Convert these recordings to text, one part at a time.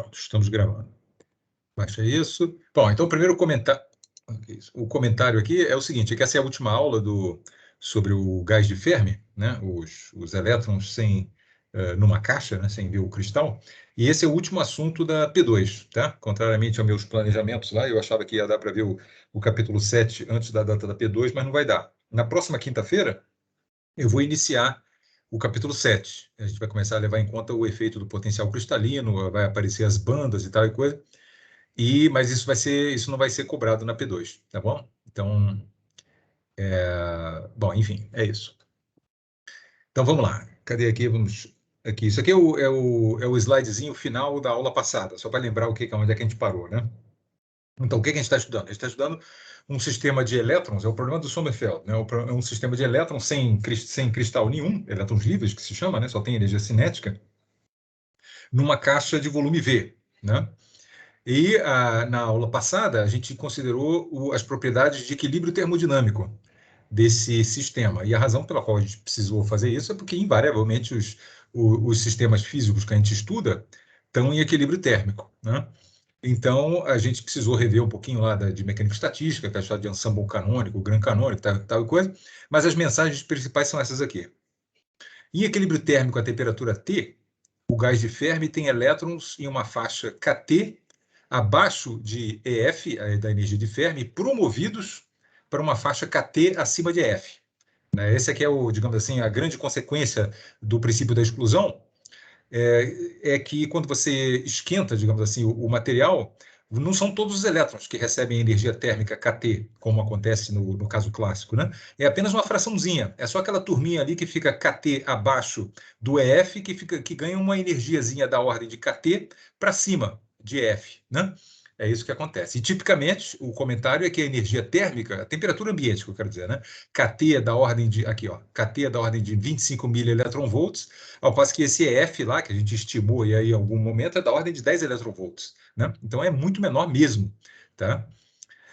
Pronto, estamos gravando. Baixa isso. Bom, então o primeiro comentário, o comentário aqui é o seguinte, é que essa é a última aula sobre o gás de Fermi, né? Os elétrons numa caixa, né? Sem ver o cristal. E esse é o último assunto da P2, tá? Contrariamente aos meus planejamentos lá, eu achava que ia dar para ver o capítulo 7 antes da data da P2, mas não vai dar. Na próxima quinta-feira, eu vou iniciar o capítulo 7. A gente vai começar a levar em conta o efeito do potencial cristalino, vai aparecer as bandas e tal e coisa. Mas isso não vai ser cobrado na P2, tá bom? Então, bom, enfim, é isso. Então vamos lá. Cadê aqui? Vamos aqui. Isso aqui é o slidezinho final da aula passada, só para lembrar onde é que a gente parou, né? Então, o que a gente está estudando? A gente está estudando um sistema de elétrons, é o problema do Sommerfeld, né? É um sistema de elétrons sem cristal nenhum, elétrons livres, que se chama, né? Só tem energia cinética, numa caixa de volume V, né? E na aula passada, a gente considerou as propriedades de equilíbrio termodinâmico desse sistema. E a razão pela qual a gente precisou fazer isso é porque, invariavelmente, os sistemas físicos que a gente estuda estão em equilíbrio térmico, né? Então, a gente precisou rever um pouquinho lá de mecânica estatística, que é a história de ensemble canônico, gran canônico, tal coisa, mas as mensagens principais são essas aqui. Em equilíbrio térmico a temperatura T, o gás de Fermi tem elétrons em uma faixa kT abaixo de EF, da energia de Fermi, promovidos para uma faixa kT acima de EF. Esse aqui é digamos assim, a grande consequência do princípio da exclusão, é que quando você esquenta, digamos assim, o material, não são todos os elétrons que recebem energia térmica kT, como acontece no caso clássico, né? É apenas uma fraçãozinha, é só aquela turminha ali que fica kT abaixo do EF, que ganha uma energiazinha da ordem de kT para cima de EF, né? É isso que acontece. E, tipicamente, o comentário é que a energia térmica, a temperatura ambiente, que eu quero dizer, né? kT é da ordem de, aqui, ó, kT é da ordem de 25 mil-eletronvolts, ao passo que esse EF lá, que a gente estimou e aí em algum momento, é da ordem de 10 eletronvolts, né? Então é muito menor mesmo, tá?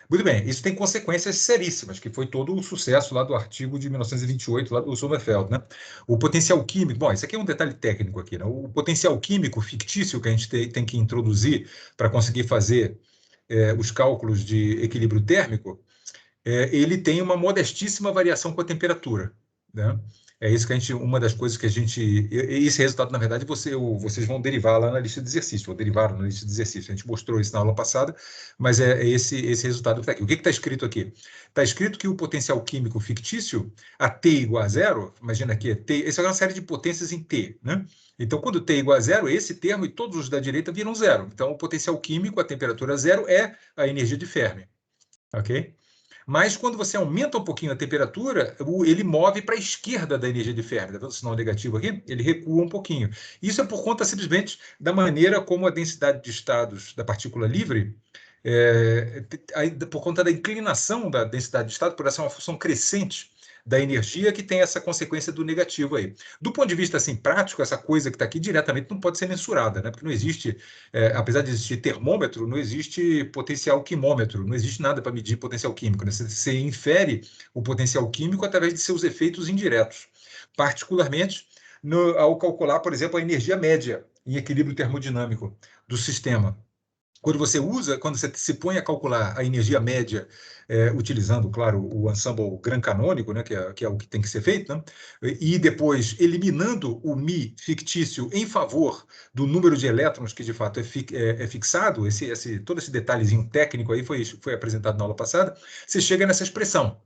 Muito bem, isso tem consequências seríssimas, que foi todo o sucesso lá do artigo de 1928, lá do Sommerfeld, né? O potencial químico, bom, isso aqui é um detalhe técnico aqui, né? O potencial químico fictício que a gente tem que introduzir para conseguir fazer os cálculos de equilíbrio térmico, ele tem uma modestíssima variação com a temperatura, né? É isso que a gente, uma das coisas que a gente, esse resultado, na verdade, vocês vão derivar lá na lista de exercício, ou derivaram na lista de exercício. A gente mostrou isso na aula passada, mas é esse resultado que está aqui. O que está escrito aqui? Está escrito que o potencial químico fictício, a T igual a zero, imagina aqui, essa é uma série de potências em T, né? Então, quando T igual a zero, esse termo e todos os da direita viram zero. Então, o potencial químico, a temperatura zero, é a energia de Fermi, ok? Mas quando você aumenta um pouquinho a temperatura, ele move para a esquerda da energia de Fermi. Está vendo o sinal negativo aqui? Ele recua um pouquinho. Isso é por conta simplesmente da maneira como a densidade de estados da partícula livre, por conta da inclinação da densidade de estado, por essa uma função crescente da energia que tem essa consequência do negativo aí. Do ponto de vista assim, prático, essa coisa que está aqui diretamente não pode ser mensurada, né? Porque não existe, apesar de existir termômetro, não existe potencial quimômetro, não existe nada para medir potencial químico, né? Você infere o potencial químico através de seus efeitos indiretos, particularmente ao calcular, por exemplo, a energia média em equilíbrio termodinâmico do sistema. Quando você se põe a calcular a energia média, utilizando, claro, o ensemble gran canônico, né, que é o que tem que ser feito, né, e depois eliminando o μ fictício em favor do número de elétrons que de fato é fixado, todo esse detalhezinho técnico aí foi apresentado na aula passada, você chega nessa expressão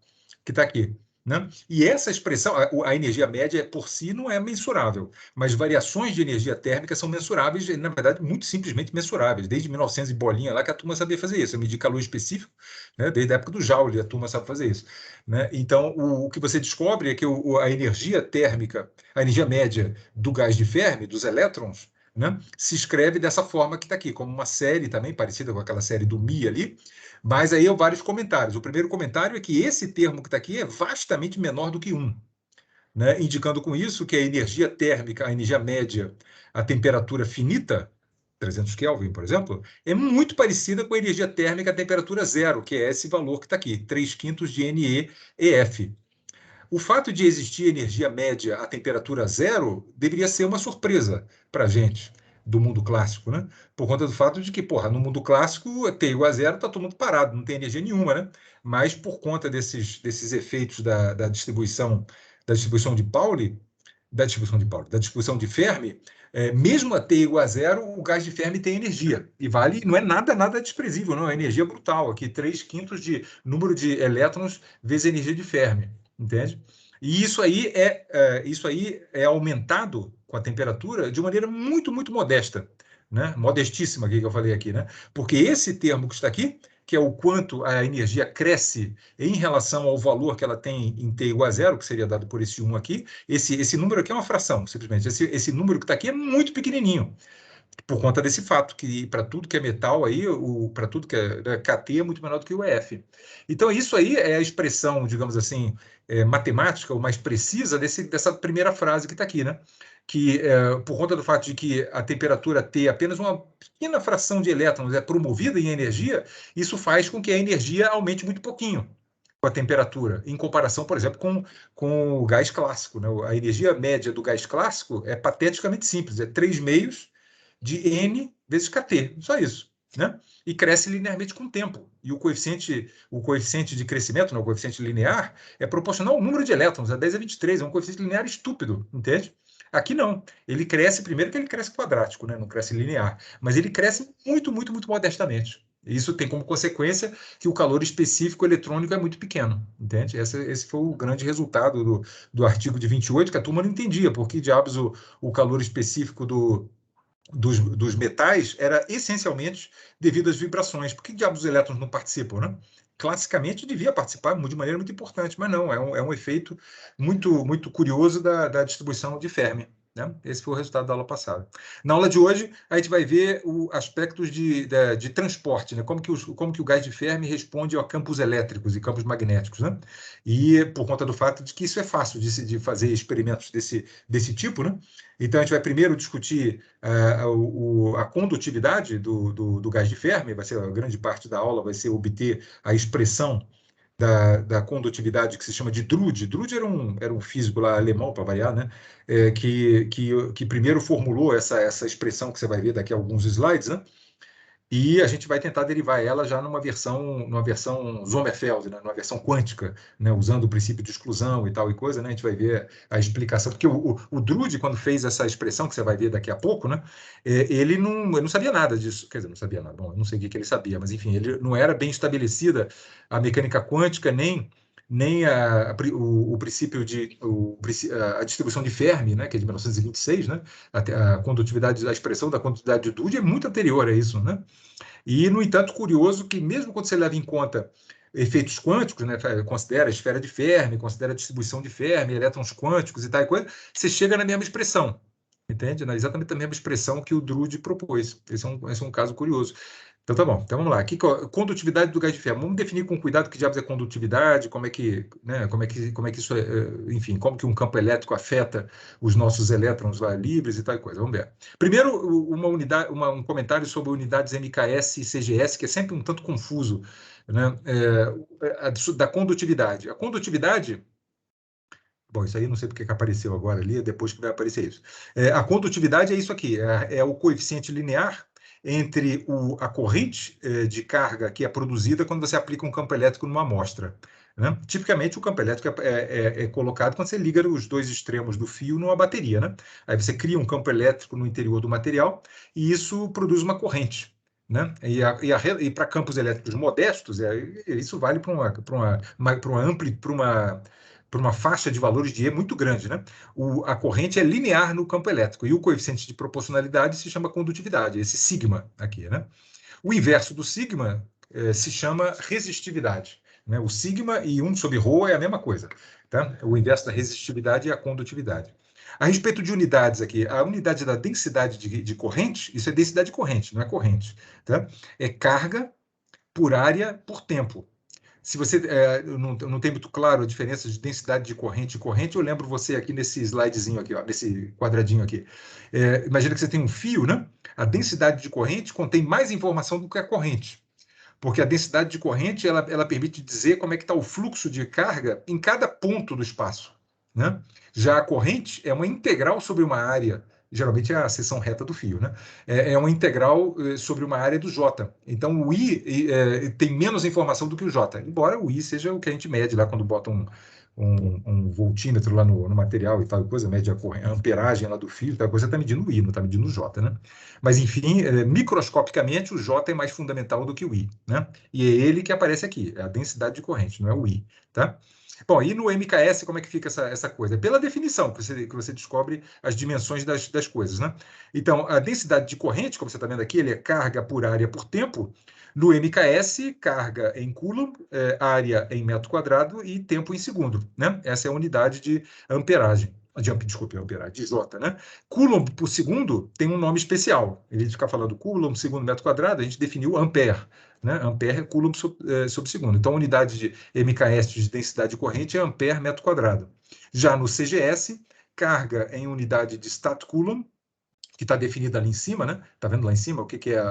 que está aqui, né? E essa expressão, a energia média por si não é mensurável, mas variações de energia térmica são mensuráveis, na verdade, muito simplesmente mensuráveis. Desde 1900 e bolinha lá que a turma sabia fazer isso, medir calor específico, né? Desde a época do Joule a turma sabe fazer isso, né? Então, o que você descobre é que a energia térmica, a energia média do gás de Fermi, dos elétrons, né, se escreve dessa forma que está aqui, como uma série também parecida com aquela série do Mi ali, mas aí há vários comentários. O primeiro comentário é que esse termo que está aqui é vastamente menor do que 1, né? Indicando com isso que a energia térmica, a energia média, a temperatura finita, 300 Kelvin, por exemplo, é muito parecida com a energia térmica a temperatura zero, que é esse valor que está aqui, 3/5 de NeEF. O fato de existir energia média a temperatura zero deveria ser uma surpresa para a gente, do mundo clássico, né? Por conta do fato de que, porra, no mundo clássico, T igual a zero, está todo mundo parado, não tem energia nenhuma, né? Mas por conta desses efeitos da distribuição de Pauli, da distribuição de Fermi, mesmo a T igual a zero, o gás de Fermi tem energia. E vale, não é nada desprezível, não, é energia brutal. Aqui, 3/5 de número de elétrons vezes a energia de Fermi, entende? E isso aí é aumentado com a temperatura de maneira muito modesta, né? Modestíssima, que eu falei aqui, né? Porque esse termo que está aqui, que é o quanto a energia cresce em relação ao valor que ela tem em T igual a zero, que seria dado por esse 1 aqui, esse número aqui é uma fração, simplesmente. Esse número que está aqui é muito pequenininho, por conta desse fato, que para tudo que é metal aí, para tudo que é, né, KT é muito menor do que o EF. Então, isso aí é a expressão, digamos assim, matemática, ou mais precisa, dessa primeira frase que está aqui, né? Que, por conta do fato de que a temperatura T, apenas uma pequena fração de elétrons é promovida em energia, isso faz com que a energia aumente muito pouquinho com a temperatura, em comparação, por exemplo, com o gás clássico, né? A energia média do gás clássico é pateticamente simples, é 3/2 de N vezes kT, só isso, né? E cresce linearmente com o tempo. E o coeficiente de crescimento, né, o coeficiente linear, é proporcional ao número de elétrons, é 10 a 23, é um coeficiente linear estúpido, entende? Aqui não. Ele cresce, primeiro que ele cresce quadrático, né? Não cresce linear, mas ele cresce muito modestamente. Isso tem como consequência que o calor específico eletrônico é muito pequeno, entende? Esse foi o grande resultado do artigo de 28, que a turma não entendia, por que diabos o calor específico dos metais era essencialmente devido às vibrações. Por que diabos os elétrons não participam, né? Classicamente devia participar de maneira muito importante, mas não, é um efeito muito curioso da distribuição de Fermi. Né? Esse foi o resultado da aula passada. Na aula de hoje, a gente vai ver aspectos de transporte, né? Como que o gás de Fermi responde a campos elétricos e campos magnéticos. Né? E por conta do fato de que isso é fácil de fazer experimentos desse tipo, né? Então, a gente vai primeiro discutir a condutividade do gás de Fermi, vai ser a grande parte da aula, vai ser obter a expressão da condutividade que se chama de Drude. Drude era um físico lá alemão, para variar, né? Que primeiro formulou essa expressão que você vai ver daqui a alguns slides, né? E a gente vai tentar derivar ela já numa versão Sommerfeld, né? Numa versão quântica, né? Usando o princípio de exclusão e tal e coisa, né? A gente vai ver a explicação, porque o Drude, quando fez essa expressão que você vai ver daqui a pouco, né? Ele não sabia nada disso, quer dizer, não sabia nada, bom, eu não sei o que ele sabia, mas enfim, ele não era bem estabelecida a mecânica quântica, nem o princípio a distribuição de Fermi, né? Que é de 1926, né? A condutividade, a expressão da condutividade de Drude é muito anterior a isso, né? E, no entanto, curioso que, mesmo quando você leva em conta efeitos quânticos, né, considera a esfera de Fermi, considera a distribuição de Fermi, elétrons quânticos e tal coisa, você chega na mesma expressão, entende? Exatamente a mesma expressão que o Drude propôs. Esse é um caso curioso. Então, tá bom. Então, vamos lá. Aqui, condutividade do gás de ferro. Vamos definir com cuidado que diabos é condutividade, como é que, né, como é que isso enfim, como que um campo elétrico afeta os nossos elétrons lá livres e tal coisa. Vamos ver. Primeiro, um comentário sobre unidades MKS e CGS, que é sempre um tanto confuso, né, da condutividade. A condutividade. Bom, isso aí não sei porque que apareceu agora ali, depois que vai aparecer isso. A condutividade é isso aqui, é o coeficiente linear entre a corrente de carga que é produzida quando você aplica um campo elétrico numa amostra. Né? Tipicamente, o campo elétrico é colocado quando você liga os dois extremos do fio numa bateria. Né? Aí você cria um campo elétrico no interior do material e isso produz uma corrente. Né? E para campos elétricos modestos, isso vale para uma faixa de valores de E muito grande. Né? A corrente é linear no campo elétrico e o coeficiente de proporcionalidade se chama condutividade, esse sigma aqui. Né? O inverso do sigma se chama resistividade. Né? O sigma e 1 sobre ρ é a mesma coisa. Tá? O inverso da resistividade é a condutividade. A respeito de unidades aqui, a unidade da densidade de corrente, isso é densidade de corrente, não é corrente. Tá? É carga por área por tempo. Se você não tem muito claro a diferença de densidade de corrente e corrente, eu lembro você aqui nesse slidezinho aqui, ó, nesse quadradinho aqui. Imagina que você tem um fio, né? A densidade de corrente contém mais informação do que a corrente, porque a densidade de corrente ela permite dizer como é que está o fluxo de carga em cada ponto do espaço. Né? Já a corrente é uma integral sobre uma área geralmente é a seção reta do fio, né? É uma integral sobre uma área do J. Então, o I tem menos informação do que o J, embora o I seja o que a gente mede lá quando bota um voltímetro lá no material e tal coisa, mede a amperagem lá do fio, tal coisa, está medindo o I, não está medindo o J, né? Mas, enfim, microscopicamente, o J é mais fundamental do que o I, né? E é ele que aparece aqui, é a densidade de corrente, não é o I, tá? Bom, e no MKS, como é que fica essa coisa? É pela definição que você descobre as dimensões das coisas, né? Então, a densidade de corrente, como você está vendo aqui, ele é carga por área por tempo. No MKS, carga em Coulomb, área em metro quadrado e tempo em segundo, né? Essa é a unidade de amperagem. Desculpe, amperagem, de J, né? Coulomb por segundo tem um nome especial. Ele fica falando Coulomb segundo metro quadrado, a gente definiu ampere, né? Ampere é Coulomb sobre segundo. Então, a unidade de MKS de densidade de corrente é ampere metro quadrado. Já no CGS, carga em unidade de stat-coulomb, que está definida ali em cima, né? Está vendo lá em cima o que é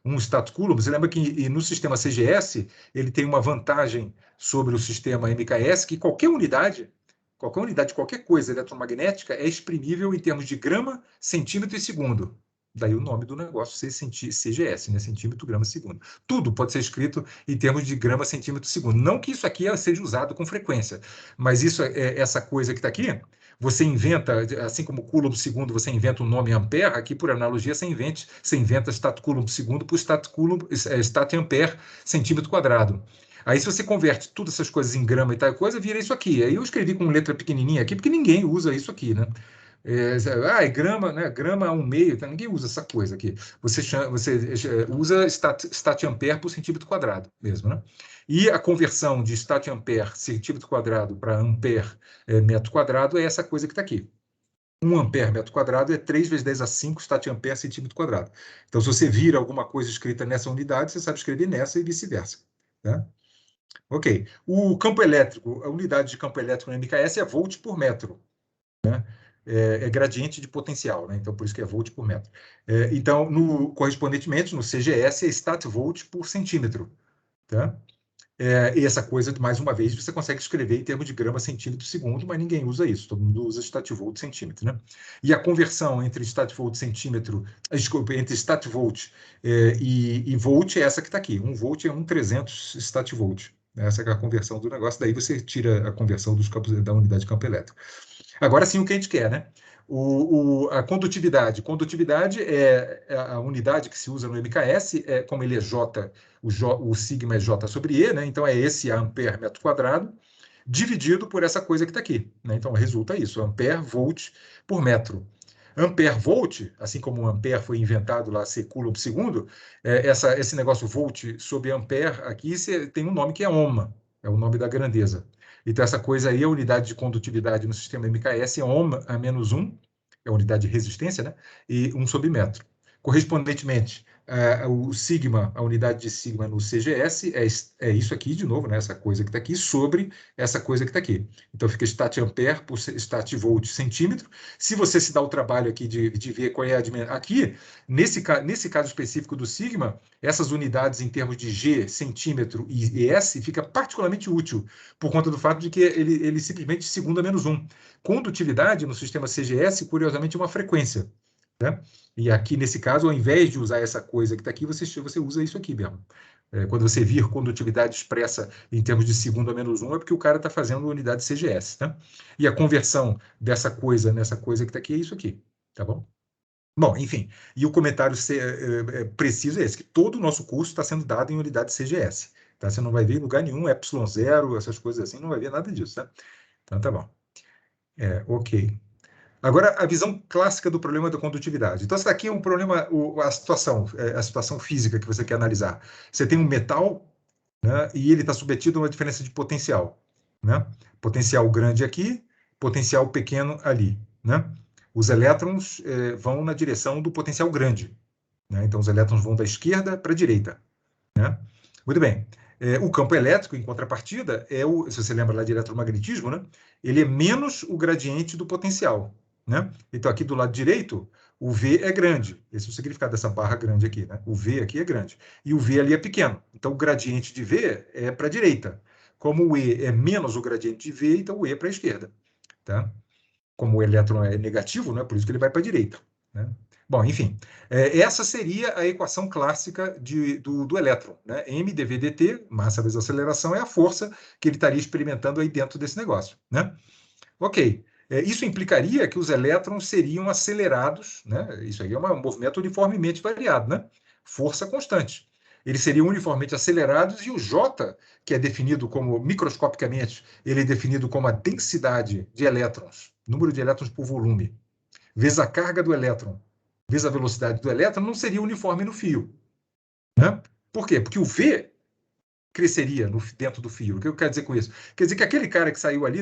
um stat-coulomb? Você lembra que no sistema CGS ele tem uma vantagem sobre o sistema MKS, que qualquer unidade, qualquer coisa eletromagnética é exprimível em termos de grama, centímetro e segundo. Daí o nome do negócio ser CGS, né? Centímetro, grama, segundo. Tudo pode ser escrito em termos de grama, centímetro, segundo. Não que isso aqui seja usado com frequência, mas essa coisa que está aqui, você inventa, assim como Coulomb segundo, você inventa o nome ampere, aqui por analogia você inventa stat Coulomb segundo por stat ampere centímetro quadrado. Aí se você converte todas essas coisas em grama e tal coisa, vira isso aqui. Aí eu escrevi com letra pequenininha aqui, porque ninguém usa isso aqui, né? É grama, né? Grama a 1/2, tá? Ninguém usa essa coisa aqui. Você usa stat ampere por centímetro quadrado mesmo, né? E a conversão de stat ampere centímetro quadrado para ampere metro quadrado é essa coisa que está aqui. 1 ampere metro quadrado é 3 vezes 10 a 5 stat ampere centímetro quadrado. Então, se você vira alguma coisa escrita nessa unidade, você sabe escrever nessa e vice-versa, tá? Ok. O campo elétrico, a unidade de campo elétrico no MKS é volt por metro, né? É gradiente de potencial, né? Então, por isso que é volt por metro. Então, correspondentemente, no CGS é stat volt por centímetro, tá? E essa coisa, mais uma vez, você consegue escrever em termos de grama, centímetro, segundo, mas ninguém usa isso, todo mundo usa statvolt, centímetro, né? E a conversão entre statvolt, centímetro, desculpa, entre statvolt e volt é essa que está aqui. 1 volt é 1/300 statvolt. Essa é a conversão do negócio, daí você tira a conversão dos campos, da unidade de campo elétrico. Agora sim, o que a gente quer, né? A condutividade. Condutividade é a unidade que se usa no MKS, como ele é J, o sigma é J sobre E, né? Então é esse ampere metro quadrado, dividido por essa coisa que está aqui, né? Então resulta isso, ampere volt por metro. Ampere volt, assim como o ampere foi inventado lá, ser coulomb segundo, esse negócio volt sobre ampere aqui tem um nome que é ohm, é o nome da grandeza. Então, essa coisa aí, a unidade de condutividade no sistema MKS é ohm a menos 1, é a unidade de resistência, né? E 1 sobre metro. Correspondentemente, o sigma, a unidade de sigma no CGS é isso aqui, de novo, né? Essa coisa que está aqui, sobre essa coisa que está aqui. Então, fica stat ampere por stat volt centímetro. Se você se dá o trabalho aqui de ver qual é a dimensão... Aqui, nesse caso específico do sigma, essas unidades em termos de G, centímetro e S fica particularmente útil, por conta do fato de que ele simplesmente segundo a menos 1. Condutividade no sistema CGS, curiosamente, é uma frequência, né? E aqui, nesse caso, ao invés de usar essa coisa que está aqui, você usa isso aqui mesmo. Quando você vir condutividade expressa em termos de segundo a menos 1, é porque o cara está fazendo unidade CGS, tá? E a conversão dessa coisa nessa coisa que está aqui é isso aqui, tá bom? Bom, enfim, e o comentário preciso é esse, que todo o nosso curso está sendo dado em unidade CGS, tá? Você não vai ver em lugar nenhum ε0, essas coisas assim, não vai ver nada disso, tá? Então, tá bom. Ok. Agora, a visão clássica do problema da condutividade. Então, isso daqui é um problema, a situação física que você quer analisar. Você tem um metal, né, e ele está submetido a uma diferença de potencial, né? Potencial grande aqui, potencial pequeno ali, né? Os elétrons vão na direção do potencial grande, né? Então, os elétrons vão da esquerda para a direita, né? Muito bem. O campo elétrico, em contrapartida, se você lembra lá de eletromagnetismo, né? Ele é menos o gradiente do potencial, né? Então, aqui do lado direito, o V é grande. Esse é o significado dessa barra grande aqui, né? O V aqui é grande. E o V ali é pequeno. Então, o gradiente de V é para a direita. Como o E é menos o gradiente de V, então o E é para a esquerda, tá? Como o elétron é negativo, né? Por isso que ele vai para a direita. né? Bom, enfim, essa seria a equação clássica do elétron, né? M dv dt, massa vezes aceleração, é a força que ele estaria experimentando aí dentro desse negócio, né? Ok. Isso implicaria que os elétrons seriam acelerados, né? Isso aí é um movimento uniformemente variado, né? Força constante. Eles seriam uniformemente acelerados e o J, que é definido como, microscopicamente, ele é definido como a densidade de elétrons, número de elétrons por volume, vezes a carga do elétron, vezes a velocidade do elétron, não seria uniforme no fio, né? Por quê? Porque o V cresceria dentro do fio. O que eu quero dizer com isso? Quer dizer que aquele cara que saiu ali,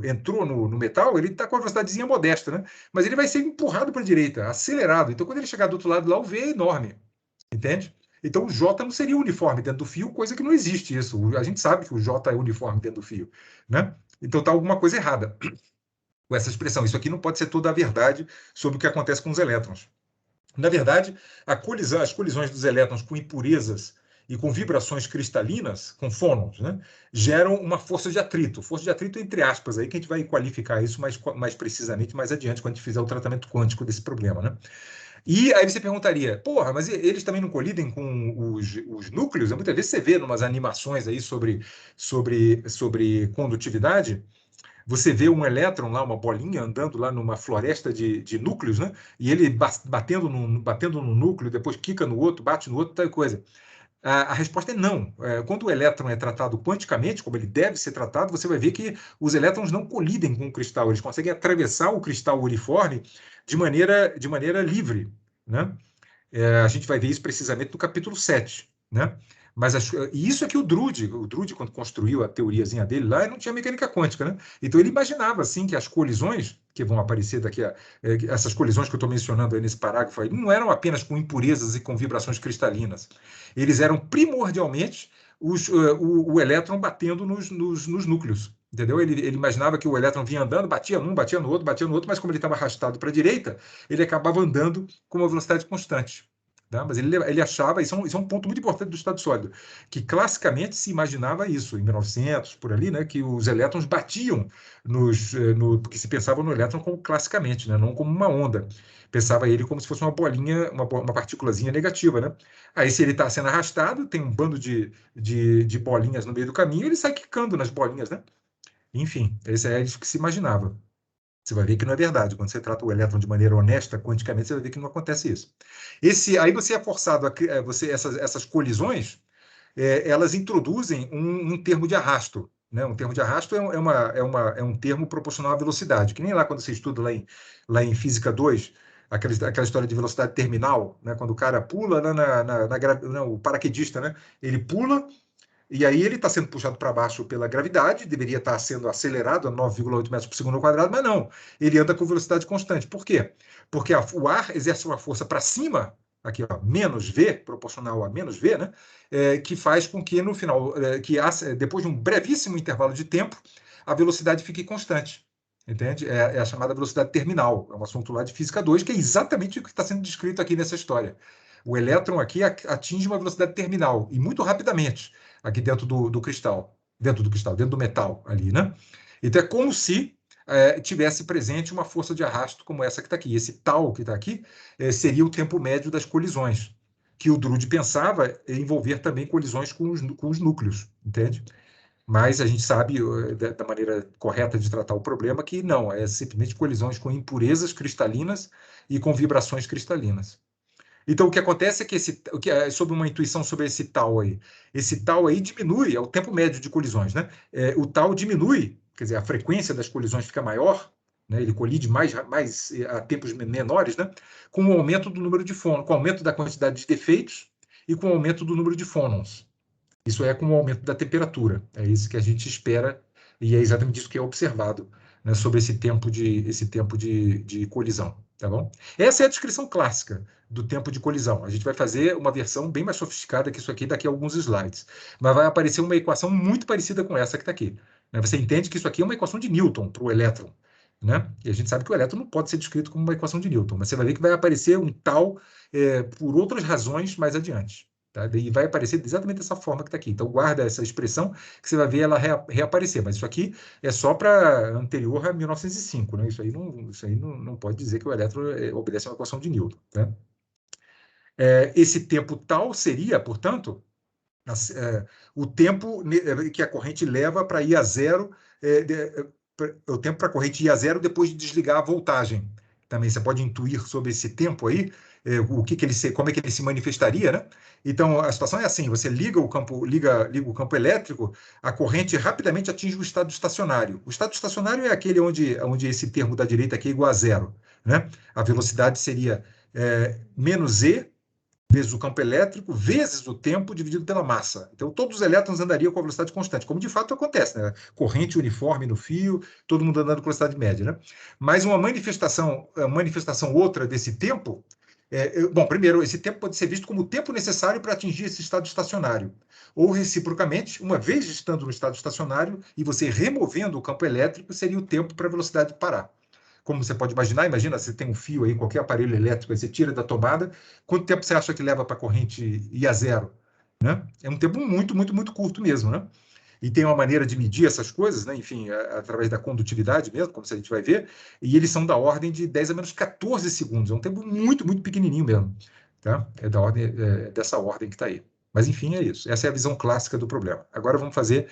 entrou no metal, ele está com a velocidadezinha modesta, né? Mas ele vai ser empurrado para a direita, acelerado. Então, quando ele chegar do outro lado lá, o V é enorme, entende? Então, o J não seria uniforme dentro do fio, coisa que não existe isso. A gente sabe que o J é uniforme dentro do fio, né? Então, está alguma coisa errada com essa expressão. Isso aqui não pode ser toda a verdade sobre o que acontece com os elétrons. Na verdade, as colisões dos elétrons com impurezas e com vibrações cristalinas, com fônons, né, geram uma força de atrito. Força de atrito entre aspas, aí que a gente vai qualificar isso mais precisamente mais adiante, quando a gente fizer o tratamento quântico desse problema. Né? E aí você perguntaria, porra, mas eles também não colidem com os núcleos? Muitas vezes você vê umas animações aí sobre condutividade, você vê um elétron lá, uma bolinha andando lá numa floresta de núcleos, né? E ele batendo no núcleo, depois quica no outro, bate no outro, tal coisa. A resposta é não. Quando o elétron é tratado quanticamente, como ele deve ser tratado, você vai ver que os elétrons não colidem com o cristal, eles conseguem atravessar o cristal uniforme de maneira livre, né? A gente vai ver isso precisamente no capítulo 7, né? Mas e isso é que o Drude, quando construiu a teoriazinha dele lá, ele não tinha mecânica quântica, né? Então ele imaginava, assim, que as colisões que vão aparecer essas colisões que eu estou mencionando aí nesse parágrafo aí, não eram apenas com impurezas e com vibrações cristalinas. Eles eram primordialmente o elétron batendo nos núcleos. Entendeu? Ele imaginava que o elétron vinha andando, batia num, batia no outro, mas como ele estava arrastado para a direita, ele acabava andando com uma velocidade constante. Tá? Mas ele achava, isso é um ponto muito importante do estado sólido, que classicamente se imaginava isso, em 1900, por ali, né, que os elétrons batiam porque se pensava no elétron como classicamente, né, não como uma onda. Pensava ele como se fosse uma bolinha, uma partículazinha negativa. Né? Aí, se ele está sendo arrastado, tem um bando de bolinhas no meio do caminho, ele sai quicando nas bolinhas. Né? Enfim, esse é isso que se imaginava. Você vai ver que não é verdade. Quando você trata o elétron de maneira honesta, quanticamente, você vai ver que não acontece isso. Aí você é forçado essas colisões, elas introduzem um termo de arrasto. Né? Um termo de arrasto é um termo proporcional à velocidade, que nem lá quando você estuda lá em Física 2, aquela história de velocidade terminal, né? Quando o cara pula, né, o paraquedista, né? Ele pula, e aí ele está sendo puxado para baixo pela gravidade, deveria estar sendo acelerado a 9,8 metros por segundo ao quadrado, mas não. Ele anda com velocidade constante. Por quê? Porque o ar exerce uma força para cima, aqui, ó, menos V, proporcional a menos V, né? Que faz com que no final, depois de um brevíssimo intervalo de tempo, a velocidade fique constante. Entende? É a chamada velocidade terminal. É um assunto lá de Física 2, que é exatamente o que está sendo descrito aqui nessa história. O elétron aqui atinge uma velocidade terminal, e muito rapidamente aqui dentro do metal ali, né? Então é como se tivesse presente uma força de arrasto como essa que está aqui. Esse tal que está aqui seria o tempo médio das colisões, que o Drude pensava envolver também colisões com os núcleos, entende? Mas a gente sabe, da maneira correta de tratar o problema, que não, é simplesmente colisões com impurezas cristalinas e com vibrações cristalinas. Então, o que acontece é que sobre uma intuição sobre esse tal aí diminui, é o tempo médio de colisões, né? O tal diminui, quer dizer, a frequência das colisões fica maior, né? Ele colide mais a tempos menores, né? Com o aumento do número de fônons, com o aumento da quantidade de defeitos e com o aumento do número de fônons. Isso é com o aumento da temperatura. É isso que a gente espera e é exatamente isso que é observado, né, sobre esse tempo de colisão. Tá bom? Essa é a descrição clássica do tempo de colisão. A gente vai fazer uma versão bem mais sofisticada que isso aqui daqui a alguns slides. Mas vai aparecer uma equação muito parecida com essa que está aqui. Né? Você entende que isso aqui é uma equação de Newton para o elétron. Né? E a gente sabe que o elétron não pode ser descrito como uma equação de Newton, mas você vai ver que vai aparecer um tal por outras razões mais adiante. Tá? E vai aparecer exatamente dessa forma que está aqui. Então, guarda essa expressão que você vai ver ela reaparecer. Mas isso aqui é só para anterior a 1905. Né? Isso aí não pode dizer que o elétron obedece a uma equação de Newton. Tá? Esse tempo tal seria, portanto, o tempo que a corrente leva para ir a zero, o tempo para a corrente ir a zero depois de desligar a voltagem. Também você pode intuir sobre esse tempo aí, como é que ele se manifestaria, né? Então a situação é assim: você liga o campo elétrico, a corrente rapidamente atinge o estado estacionário. O estado estacionário é aquele onde esse termo da direita aqui é igual a zero, né? A velocidade seria menos e vezes o campo elétrico, vezes o tempo dividido pela massa. Então, todos os elétrons andariam com a velocidade constante, como de fato acontece, né? Corrente uniforme no fio, todo mundo andando com velocidade média, né? Mas uma manifestação outra desse tempo, bom, primeiro, esse tempo pode ser visto como o tempo necessário para atingir esse estado estacionário. Ou, reciprocamente, uma vez estando no estado estacionário e você removendo o campo elétrico, seria o tempo para a velocidade parar. Como você pode imaginar, imagina, você tem um fio aí, qualquer aparelho elétrico, aí você tira da tomada, quanto tempo você acha que leva para a corrente ir a zero? Né? É um tempo muito, muito, muito curto mesmo, né? E tem uma maneira de medir essas coisas, né? Enfim, através da condutividade mesmo, como a gente vai ver, e eles são da ordem de 10 a menos 14 segundos, é um tempo muito, muito pequenininho mesmo, tá? Dessa ordem que está aí. Mas, enfim, é isso. Essa é a visão clássica do problema. Agora vamos fazer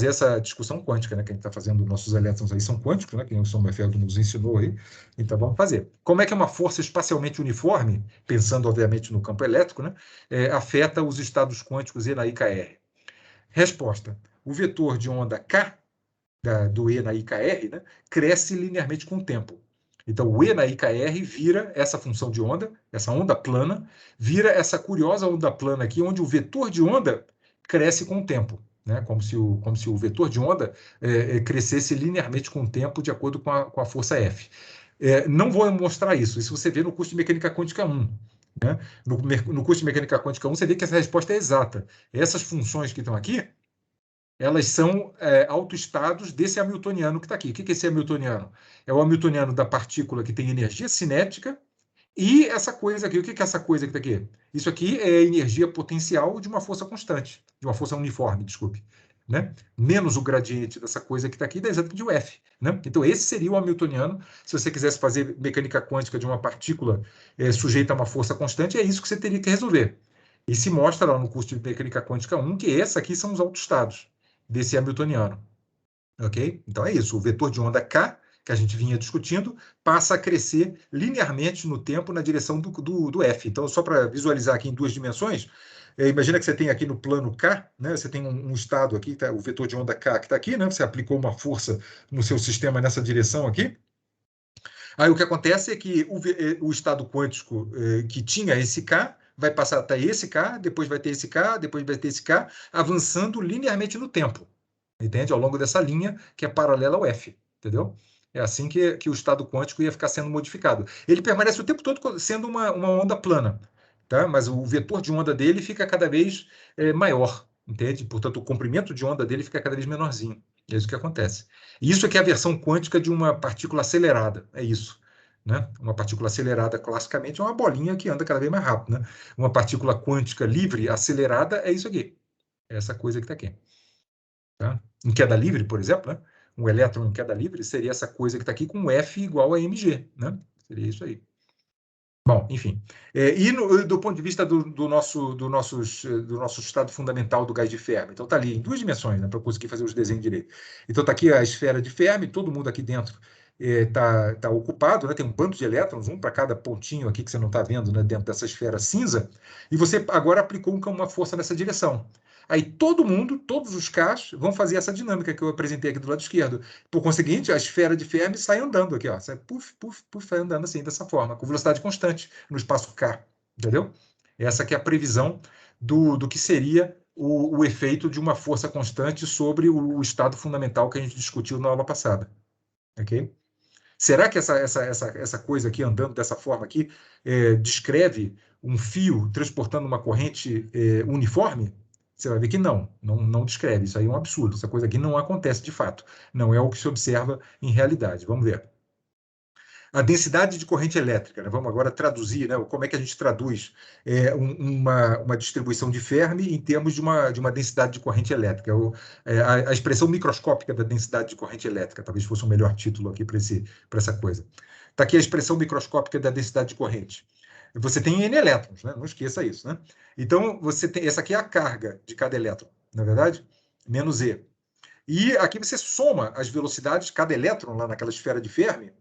essa discussão quântica, né? Que a gente está fazendo, nossos elétrons aí são quânticos, né? Que o Sommerfeld nos ensinou aí. Então, vamos fazer. Como é que uma força espacialmente uniforme, pensando, obviamente, no campo elétrico, né? Afeta os estados quânticos E na IKR? Resposta. O vetor de onda K, do E na IKR, né? Cresce linearmente com o tempo. Então, o E na IKR vira essa função de onda, essa onda plana, vira essa curiosa onda plana aqui, onde o vetor de onda cresce com o tempo, né? Como se o vetor de onda crescesse linearmente com o tempo de acordo com a força F. Não vou mostrar isso. Isso você vê no curso de Mecânica Quântica 1. Né? No curso de Mecânica Quântica 1, você vê que essa resposta é exata. Essas funções que estão aqui, elas são autoestados desse hamiltoniano que está aqui. O que é esse hamiltoniano? É o hamiltoniano da partícula que tem energia cinética e essa coisa aqui. O que é essa coisa que está aqui? Isso aqui é a energia potencial de uma força constante, de uma força uniforme, desculpe. Né? Menos o gradiente dessa coisa que está aqui, dá exatamente o F. Né? Então, esse seria o hamiltoniano. Se você quisesse fazer mecânica quântica de uma partícula sujeita a uma força constante, é isso que você teria que resolver. E se mostra lá no curso de mecânica quântica 1 que esses aqui são os autoestados desse hamiltoniano. Ok? Então é isso. O vetor de onda K, que a gente vinha discutindo, passa a crescer linearmente no tempo na direção do F. Então, só para visualizar aqui em duas dimensões, imagina que você tem aqui no plano K, né? Você tem um estado aqui, tá? O vetor de onda K que está aqui, né? Você aplicou uma força no seu sistema nessa direção aqui. Aí o que acontece é que o estado quântico que tinha esse K vai passar até esse K, depois vai ter esse K, depois vai ter esse K, avançando linearmente no tempo. Entende? Ao longo dessa linha que é paralela ao F. Entendeu? É assim que o estado quântico ia ficar sendo modificado. Ele permanece o tempo todo sendo uma onda plana, tá? Mas o vetor de onda dele fica cada vez maior, entende? Portanto, o comprimento de onda dele fica cada vez menorzinho. É isso que acontece. E isso é que é a versão quântica de uma partícula acelerada. É isso. Né? Uma partícula acelerada, classicamente, é uma bolinha que anda cada vez mais rápido. Né? Uma partícula quântica livre, acelerada, é isso aqui. É essa coisa que está aqui. Tá? Em queda livre, por exemplo, né? Um elétron em queda livre seria essa coisa que está aqui com F igual a mg. Né? Seria isso aí. Bom, enfim. Do ponto de vista do nosso estado fundamental do gás de Fermi, então está ali em duas dimensões, né, para conseguir fazer os desenhos direito. Então está aqui a esfera de Fermi, todo mundo aqui dentro está ocupado, né, tem um bando de elétrons, um para cada pontinho aqui que você não está vendo, né, dentro dessa esfera cinza, e você agora aplicou uma força nessa direção. Aí todo mundo, todos os Ks, vão fazer essa dinâmica que eu apresentei aqui do lado esquerdo. Por conseguinte, a esfera de Fermi sai andando aqui, ó. Sai puf, puf, puf, sai andando assim, dessa forma, com velocidade constante no espaço K. Entendeu? Essa que é a previsão do que seria o efeito de uma força constante sobre o estado fundamental que a gente discutiu na aula passada. Ok? Será que essa coisa aqui andando dessa forma aqui descreve um fio transportando uma corrente uniforme? Você vai ver que não descreve. Isso aí é um absurdo. Essa coisa aqui não acontece de fato. Não é o que se observa em realidade. Vamos ver. a densidade de corrente elétrica, né? Vamos agora traduzir, né? Como é que a gente traduz uma distribuição de Fermi em termos de uma densidade de corrente elétrica. A expressão microscópica da densidade de corrente elétrica, talvez fosse um melhor título aqui para essa coisa. Está aqui a expressão microscópica da densidade de corrente. Você tem N elétrons, né? Não esqueça isso, né? Então, essa aqui é a carga de cada elétron, na é verdade? Menos E. E aqui você soma as velocidades, cada elétron lá naquela esfera de Fermi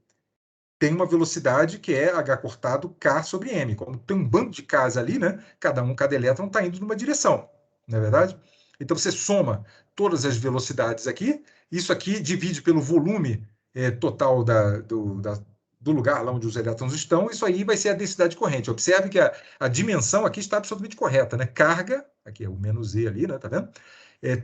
tem uma velocidade que é h cortado K sobre M. Como tem um bando de Ks ali, né? Cada elétron está indo numa direção, não é verdade? Então você soma todas as velocidades aqui, isso aqui divide pelo volume total do lugar lá onde os elétrons estão, isso aí vai ser a densidade de corrente. Observe que a dimensão aqui está absolutamente correta, né? Carga, aqui é o menos E ali, né? Tá vendo?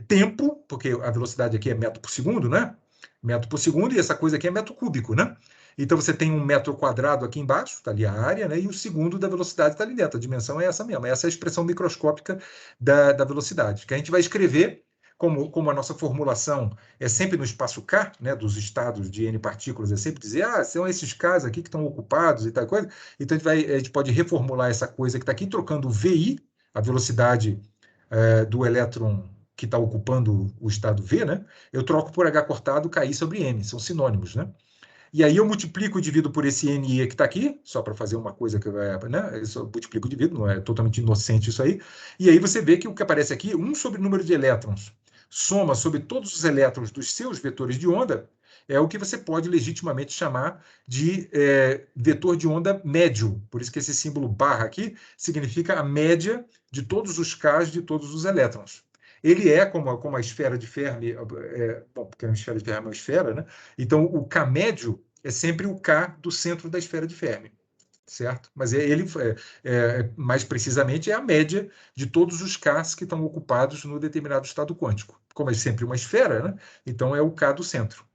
Tempo, porque a velocidade aqui é metro por segundo, né? Metro por segundo, e essa coisa aqui é metro cúbico, né? Então você tem um metro quadrado aqui embaixo, está ali a área, né? E o segundo da velocidade está ali dentro. A dimensão é essa mesmo, essa é a expressão microscópica da velocidade, que a gente vai escrever como a nossa formulação é sempre no espaço K, né, dos estados de N partículas, é sempre dizer, são esses Ks aqui que estão ocupados e tal coisa. Então a gente pode reformular essa coisa que está aqui, trocando o VI, a velocidade do elétron que está ocupando o estado V, né? Eu troco por H cortado KI sobre M, são sinônimos, né? E aí eu multiplico e divido por esse NE que está aqui, só para fazer uma coisa que vai, né? Eu só multiplico e divido, não é totalmente inocente isso aí. E aí você vê que o que aparece aqui, 1 sobre o número de elétrons, soma sobre todos os elétrons dos seus vetores de onda, é o que você pode legitimamente chamar de vetor de onda médio. Por isso que esse símbolo barra aqui significa a média de todos os Ks de todos os elétrons. Ele é como a esfera de Fermi, bom, porque a esfera de Fermi é uma esfera, né? Então, o K médio é sempre o K do centro da esfera de Fermi, certo? Mas ele, mais precisamente, é a média de todos os Ks que estão ocupados no determinado estado quântico. Como é sempre uma esfera, né? Então é o K do centro.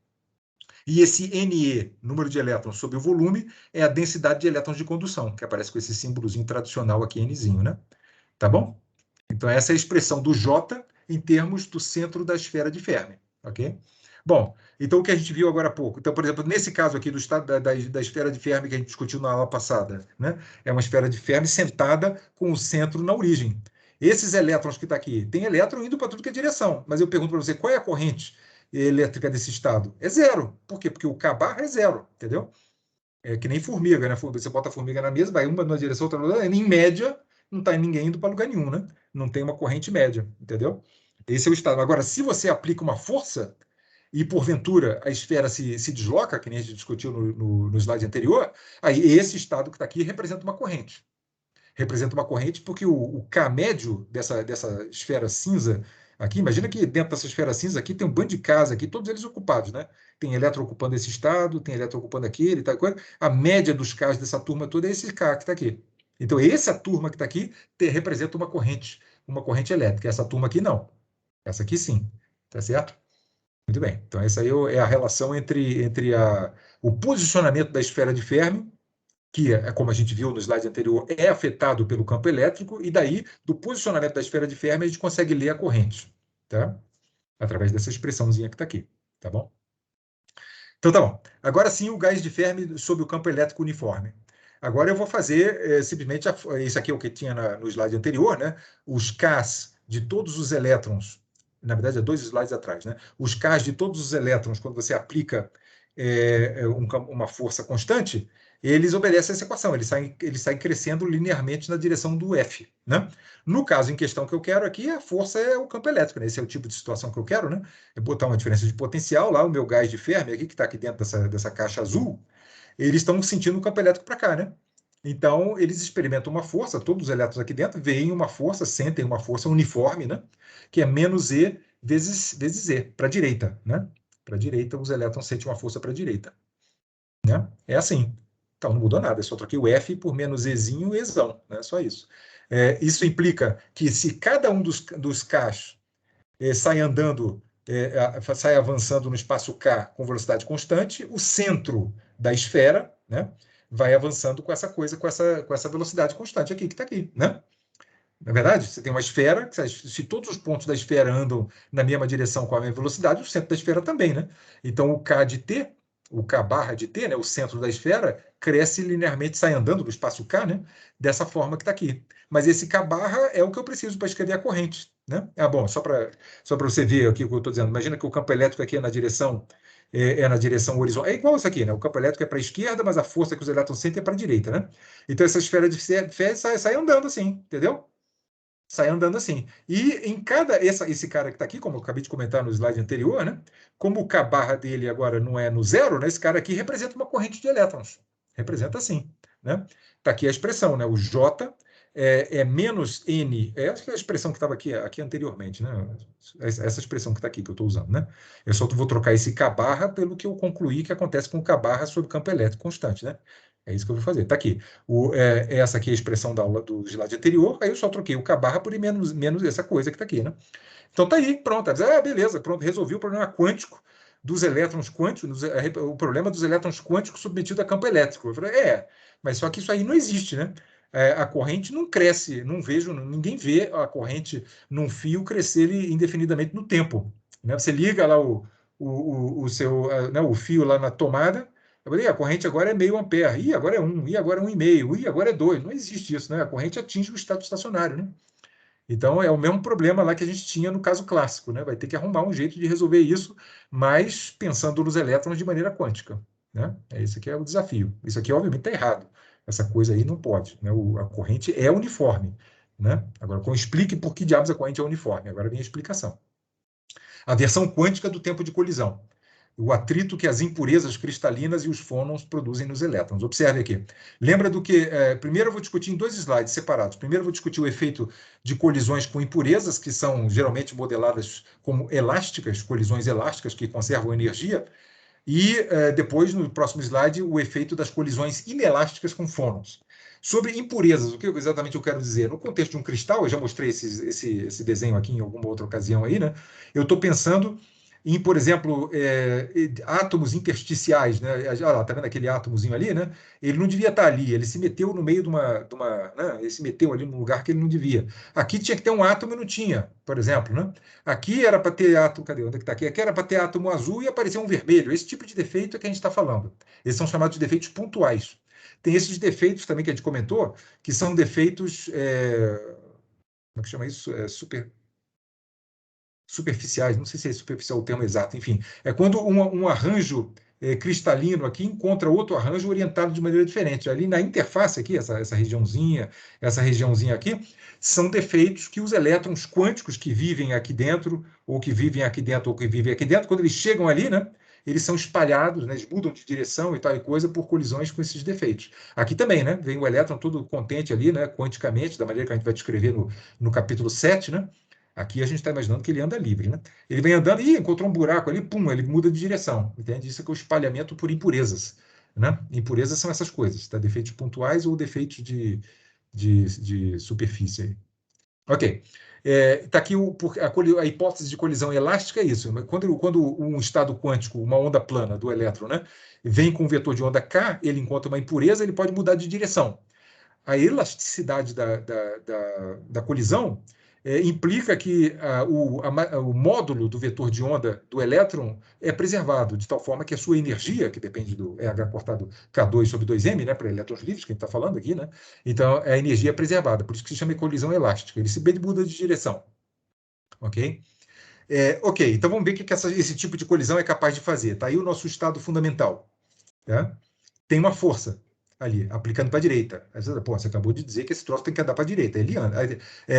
E esse NE, número de elétrons sobre o volume, é a densidade de elétrons de condução, que aparece com esse símbolozinho tradicional aqui, Nzinho, né? Tá bom? Então, essa é a expressão do J em termos do centro da esfera de Fermi, ok? Bom, então o que a gente viu agora há pouco. Então, por exemplo, nesse caso aqui do estado da esfera de Fermi que a gente discutiu na aula passada, né? É uma esfera de Fermi sentada com o centro na origem. Esses elétrons que está aqui, tem elétron indo para tudo que é direção, mas eu pergunto para você, qual é a corrente elétrica desse estado? É zero. Por quê? Porque o K barra é zero, entendeu? É que nem formiga, né? Você bota a formiga na mesa, vai uma na direção, outra na outra, em média, não está ninguém indo para lugar nenhum, né? Não tem uma corrente média, entendeu? Esse é o estado. Agora, se você aplica uma força e, porventura, a esfera se desloca, que nem a gente discutiu no slide anterior, aí esse estado que está aqui representa uma corrente. Representa uma corrente porque o K médio dessa esfera cinza aqui, imagina que dentro dessa esfera cinza aqui tem um bando de Ks aqui, todos eles ocupados, né? Tem elétron ocupando esse estado, tem elétron ocupando aquele, tal coisa. A média dos Ks dessa turma toda é esse K que está aqui. Então, essa turma que está aqui representa uma corrente elétrica. Essa turma aqui não. Essa aqui sim. Tá certo? Muito bem. Então, essa aí é a relação entre o posicionamento da esfera de Fermi, que, como a gente viu no slide anterior, é afetado pelo campo elétrico, e daí, do posicionamento da esfera de Fermi, a gente consegue ler a corrente, tá? Através dessa expressãozinha que está aqui, tá bom? Então, tá bom. Agora sim, o gás de Fermi sob o campo elétrico uniforme. Agora eu vou fazer simplesmente, isso aqui é o que tinha no slide anterior, né? Os Ks de todos os elétrons, na verdade, é 2 slides atrás, né? Os Ks de todos os elétrons, quando você aplica uma força constante, eles obedecem essa equação, eles saem crescendo linearmente na direção do F, né? No caso em questão que eu quero aqui, a força é o campo elétrico, né? Esse é o tipo de situação que eu quero, né? É botar uma diferença de potencial lá, o meu gás de Fermi aqui, que está aqui dentro dessa caixa azul, eles estão sentindo o campo elétrico para cá, né? Então, eles experimentam uma força, todos os elétrons aqui dentro veem uma força, sentem uma força uniforme, né? Que é menos E vezes E, para a direita, né? Para a direita, os elétrons sentem uma força para a direita, né? É assim. Então, não mudou nada, eu só troquei o F por menos Ezinho e Ezão, né? Só isso. Isso implica que se cada um dos Ks sai andando, sai avançando no espaço K com velocidade constante, o centro da esfera, né, vai avançando com essa coisa, com essa velocidade constante aqui, que está aqui, né? Na verdade, você tem uma esfera, se todos os pontos da esfera andam na mesma direção com a mesma velocidade, o centro da esfera também, né? Então, o K de T o K barra de T, né, o centro da esfera, cresce linearmente, sai andando no espaço K, né, dessa forma que está aqui. Mas esse K barra é o que eu preciso para escrever a corrente, né? Bom, só para você ver aqui o que eu estou dizendo. Imagina que o campo elétrico aqui é na direção horizontal. É igual isso aqui, né? O campo elétrico é para a esquerda, mas a força que os elétrons sentem é para a direita, né? Então essa esfera de Fez sai andando assim, entendeu? Sai andando assim. E em esse cara que está aqui, como eu acabei de comentar no slide anterior, né? Como o K barra dele agora não é no zero, né? Esse cara aqui representa uma corrente de elétrons. Representa assim, né? Está aqui a expressão, né? O J é menos N. Acho que é a expressão que estava aqui anteriormente, né? Essa expressão que está aqui, que eu estou usando, né? Eu só vou trocar esse K barra pelo que eu concluí que acontece com o K barra sobre campo elétrico constante, né? É isso que eu vou fazer. Está aqui. Essa aqui é a expressão da aula do slide anterior, aí eu só troquei o K barra por menos essa coisa que está aqui, né? Então tá aí, pronto. Beleza, pronto, resolvi o problema quântico dos elétrons quânticos, o problema dos elétrons quânticos submetido a campo elétrico. Eu falei, mas só que isso aí não existe, né? A corrente não cresce, não vejo, ninguém vê a corrente num fio crescer indefinidamente no tempo, né? Você liga lá o seu, né, o fio lá na tomada. Eu falei, a corrente agora é meio ampere, agora é 1, agora é 1,5, agora é 2. Não existe isso, né? A corrente atinge o estado estacionário, né? Então, é o mesmo problema lá que a gente tinha no caso clássico, né? Vai ter que arrumar um jeito de resolver isso, mas pensando nos elétrons de maneira quântica, né? Esse aqui é o desafio. Isso aqui, obviamente, está errado. Essa coisa aí não pode, né? A corrente é uniforme, né? Agora, explique por que diabos a corrente é uniforme. Agora vem a explicação. A versão quântica do tempo de colisão. O atrito que as impurezas cristalinas e os fônons produzem nos elétrons. Observe aqui. Lembra do que... primeiro eu vou discutir em 2 slides separados. Primeiro eu vou discutir o efeito de colisões com impurezas, que são geralmente modeladas como elásticas, colisões elásticas que conservam energia. E depois, no próximo slide, o efeito das colisões inelásticas com fônons. Sobre impurezas, o que exatamente eu quero dizer? No contexto de um cristal, eu já mostrei esse desenho aqui em alguma outra ocasião aí, né? Eu estou pensando em, por exemplo, átomos intersticiais, né? Olha lá, tá vendo aquele átomozinho ali, né? Ele não devia estar ali, ele se meteu no meio de uma, né? Ele se meteu ali num lugar que ele não devia. Aqui tinha que ter um átomo e não tinha, por exemplo, né? Aqui era para ter átomo, cadê? Onde é que está aqui? Aqui era para ter átomo azul e aparecer um vermelho. Esse tipo de defeito é que a gente está falando. Eles são chamados de defeitos pontuais. Tem esses defeitos também que a gente comentou, que são defeitos, como é que chama isso? Superficiais, não sei se é superficial o termo exato, enfim. É quando um arranjo cristalino aqui encontra outro arranjo orientado de maneira diferente. Ali na interface aqui, essa regiãozinha aqui, são defeitos que os elétrons quânticos que vivem aqui dentro, ou que vivem aqui dentro, ou que vivem aqui dentro, quando eles chegam ali, né, eles são espalhados, né, eles mudam de direção e tal e coisa por colisões com esses defeitos. Aqui também, né, vem o elétron todo contente ali, né, quanticamente, da maneira que a gente vai descrever no capítulo 7, né? Aqui a gente está imaginando que ele anda livre, né? Ele vem andando e encontrou um buraco ali, pum, ele muda de direção, entende? Isso é que é o espalhamento por impurezas, né? Impurezas são essas coisas, tá? Defeitos pontuais ou defeitos de superfície. Ok. Tá aqui a hipótese de colisão elástica é isso. Quando um estado quântico, uma onda plana do elétron, né, vem com um vetor de onda K, ele encontra uma impureza, ele pode mudar de direção. A elasticidade da colisão implica que o módulo do vetor de onda do elétron é preservado, de tal forma que a sua energia, que depende do H cortado K2 sobre 2m, né, para elétrons livres, que a gente está falando aqui, né, então a energia é preservada, por isso que se chama de colisão elástica. Ele se bem muda de direção. Ok? Ok, então vamos ver o que esse tipo de colisão é capaz de fazer. Está aí o nosso estado fundamental. Tá? Tem uma força ali, aplicando para a direita. Aí você acabou de dizer que esse troço tem que andar para a direita. Ele anda.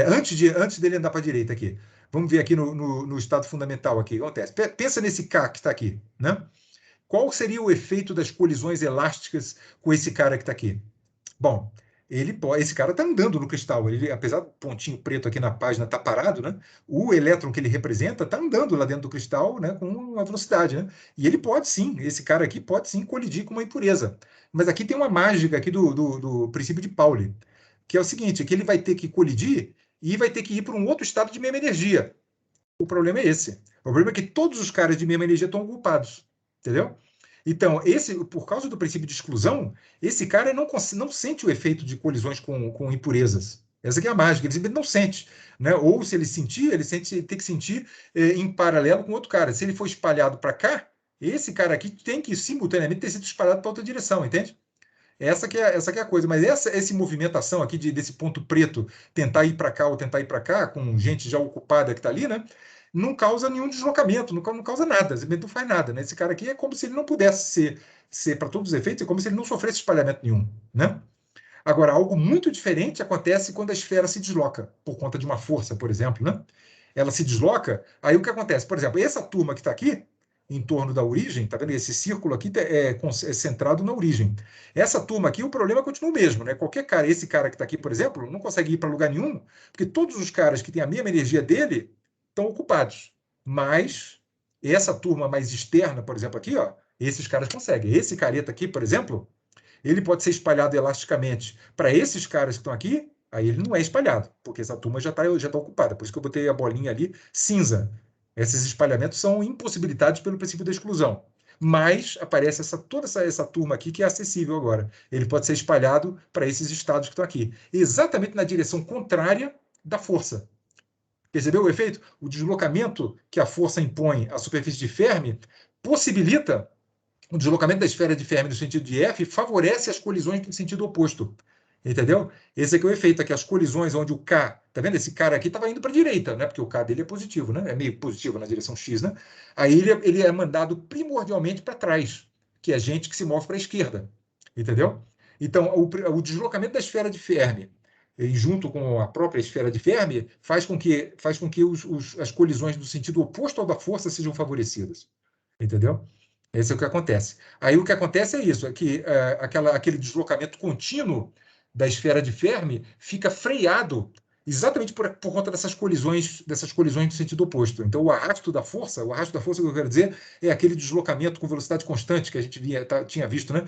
Antes dele andar para a direita aqui, vamos ver aqui no estado fundamental aqui, o que acontece. Pensa nesse K que está aqui, né? Qual seria o efeito das colisões elásticas com esse cara que está aqui? Bom, esse cara está andando no cristal. Ele, apesar do pontinho preto aqui na página estar parado, né? O elétron que ele representa está andando lá dentro do cristal, né? Com uma velocidade, né? E ele pode sim, esse cara aqui pode sim colidir com uma impureza. Mas aqui tem uma mágica aqui do princípio de Pauli, que é o seguinte, que ele vai ter que colidir e vai ter que ir para um outro estado de mesma energia. O problema é esse. O problema é que todos os caras de mesma energia estão ocupados, entendeu? Então, por causa do princípio de exclusão, esse cara não sente o efeito de colisões com impurezas. Essa aqui é a mágica, ele simplesmente não sente. Né? Ou se ele sentir, ele tem que sentir em paralelo com outro cara. Se ele for espalhado para cá, esse cara aqui tem que simultaneamente ter sido disparado para outra direção, entende? Essa que é a coisa. Mas essa movimentação aqui desse ponto preto tentar ir para cá ou tentar ir para cá, com gente já ocupada que está ali, né? Não causa nenhum deslocamento, não causa nada, simplesmente não faz nada, né? Esse cara aqui é como se ele não pudesse ser para todos os efeitos, é como se ele não sofresse espalhamento nenhum, né? Agora, algo muito diferente acontece quando a esfera se desloca, por conta de uma força, por exemplo, né? Ela se desloca, aí o que acontece? Por exemplo, essa turma que está aqui, em torno da origem, tá vendo? Esse círculo aqui é centrado na origem. Essa turma aqui, o problema continua o mesmo, né? Qualquer cara, esse cara que está aqui, por exemplo, não consegue ir para lugar nenhum, porque todos os caras que têm a mesma energia dele estão ocupados. Mas essa turma mais externa, por exemplo, aqui, ó, esses caras conseguem. Esse careta aqui, por exemplo, ele pode ser espalhado elasticamente para esses caras que estão aqui, aí ele não é espalhado, porque essa turma já tá ocupada. Por isso que eu botei a bolinha ali cinza. Esses espalhamentos são impossibilitados pelo princípio da exclusão. Mas aparece toda essa turma aqui que é acessível agora. Ele pode ser espalhado para esses estados que estão aqui, exatamente na direção contrária da força. Percebeu o efeito? O deslocamento que a força impõe à superfície de Fermi possibilita o deslocamento da esfera de Fermi no sentido de F favorece as colisões no sentido oposto. Entendeu? Esse aqui é o efeito, aqui as colisões onde o K, tá vendo? Esse cara aqui estava indo para a direita, né? Porque o K dele é positivo, né? É meio positivo na direção X, né? Aí ele é mandado primordialmente para trás, que é gente que se move para a esquerda. Entendeu? Então, o deslocamento da esfera de Fermi, junto com a própria esfera de Fermi, faz com que as colisões do sentido oposto ao da força sejam favorecidas. Entendeu? Esse é o que acontece. Aí o que acontece é isso, é que aquele deslocamento contínuo da esfera de Fermi fica freado exatamente por conta dessas colisões no sentido oposto. Então, o arrasto da força que eu quero dizer, é aquele deslocamento com velocidade constante que a gente tinha visto, né?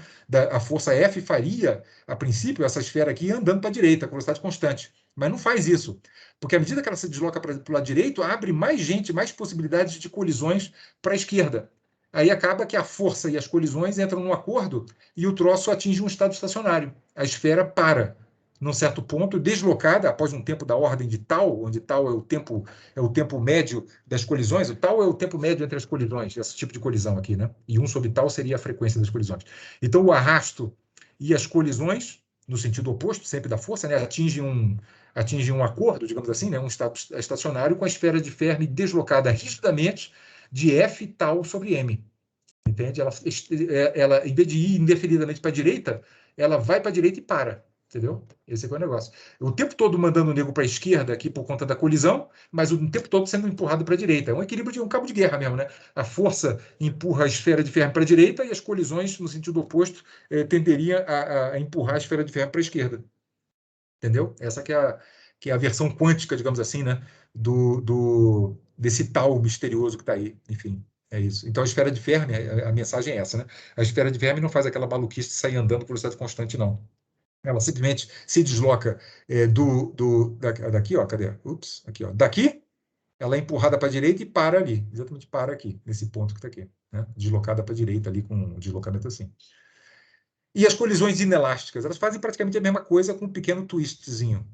A força F faria, a princípio, essa esfera aqui andando para a direita, com velocidade constante. Mas não faz isso, porque à medida que ela se desloca para o lado direito, abre mais gente, mais possibilidades de colisões para a esquerda. Aí acaba que a força e as colisões entram num acordo e o troço atinge um estado estacionário. A esfera para, num certo ponto, deslocada após um tempo da ordem de tau, onde tau é o tempo médio das colisões. O tau é o tempo médio entre as colisões, esse tipo de colisão aqui, né? E 1 sobre tau seria a frequência das colisões. Então, o arrasto e as colisões, no sentido oposto, sempre da força, né? Atinge um acordo, digamos assim, né? Um estado estacionário com a esfera de Fermi deslocada rigidamente de F tal sobre M. Entende? Ela, em vez de ir indefinidamente para a direita, ela vai para a direita e para. Entendeu? Esse é o negócio. O tempo todo mandando o nego para a esquerda aqui por conta da colisão, mas o tempo todo sendo empurrado para a direita. É um equilíbrio de um cabo de guerra mesmo, né? A força empurra a esfera de ferro para a direita e as colisões, no sentido oposto, tenderiam a empurrar a esfera de ferro para a esquerda. Entendeu? Essa que é a versão quântica, digamos assim, né? Desse tal misterioso que está aí. Enfim, é isso. Então, a esfera de Fermi, a mensagem é essa, né? A esfera de Fermi não faz aquela maluquice de sair andando por velocidade constante, não. Ela simplesmente se desloca daqui, ó, cadê? Ups, aqui, ó. Daqui, ela é empurrada para a direita e para ali. Exatamente para aqui, nesse ponto que está aqui. Né? Deslocada para a direita ali, com um deslocamento assim. E as colisões inelásticas, elas fazem praticamente a mesma coisa com um pequeno twistzinho.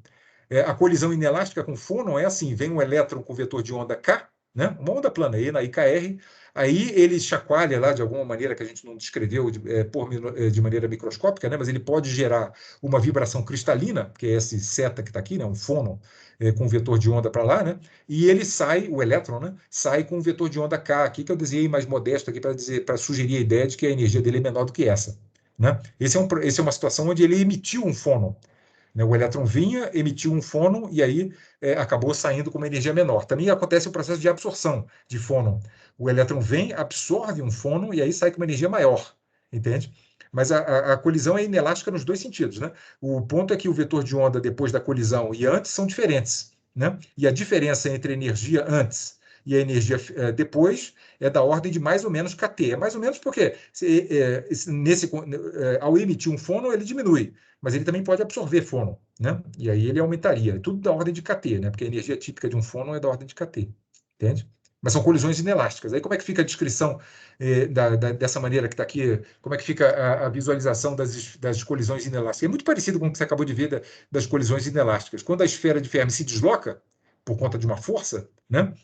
A colisão inelástica com fônon é assim: vem um elétron com vetor de onda K, né? Uma onda plana, E na IKR, aí ele chacoalha lá de alguma maneira que a gente não descreveu de maneira microscópica, né? Mas ele pode gerar uma vibração cristalina, que é esse seta que está aqui, né? Um fônon com vetor de onda para lá, né? E ele sai, o elétron, né? Sai com um vetor de onda K aqui, que eu desenhei mais modesto aqui para sugerir a ideia de que a energia dele é menor do que essa. Né? Esse é uma situação onde ele emitiu um fônon. Né? O elétron vinha, emitiu um fônon e aí acabou saindo com uma energia menor. Também acontece o processo de absorção de fônon. O elétron vem, absorve um fônon e aí sai com uma energia maior, entende? Mas a colisão é inelástica nos dois sentidos. Né? O ponto é que o vetor de onda depois da colisão e antes são diferentes. Né? E a diferença entre a energia antes e a energia depois é da ordem de mais ou menos kT. É mais ou menos porque ao emitir um fônon, ele diminui, mas ele também pode absorver fônon, né? E aí ele aumentaria. É tudo da ordem de kT, né? Porque a energia típica de um fônon é da ordem de kT, entende? Mas são colisões inelásticas. Aí como é que fica a descrição dessa maneira que está aqui? Como é que fica a visualização das colisões inelásticas? É muito parecido com o que você acabou de ver das colisões inelásticas. Quando a esfera de Fermi se desloca por conta de uma força, né?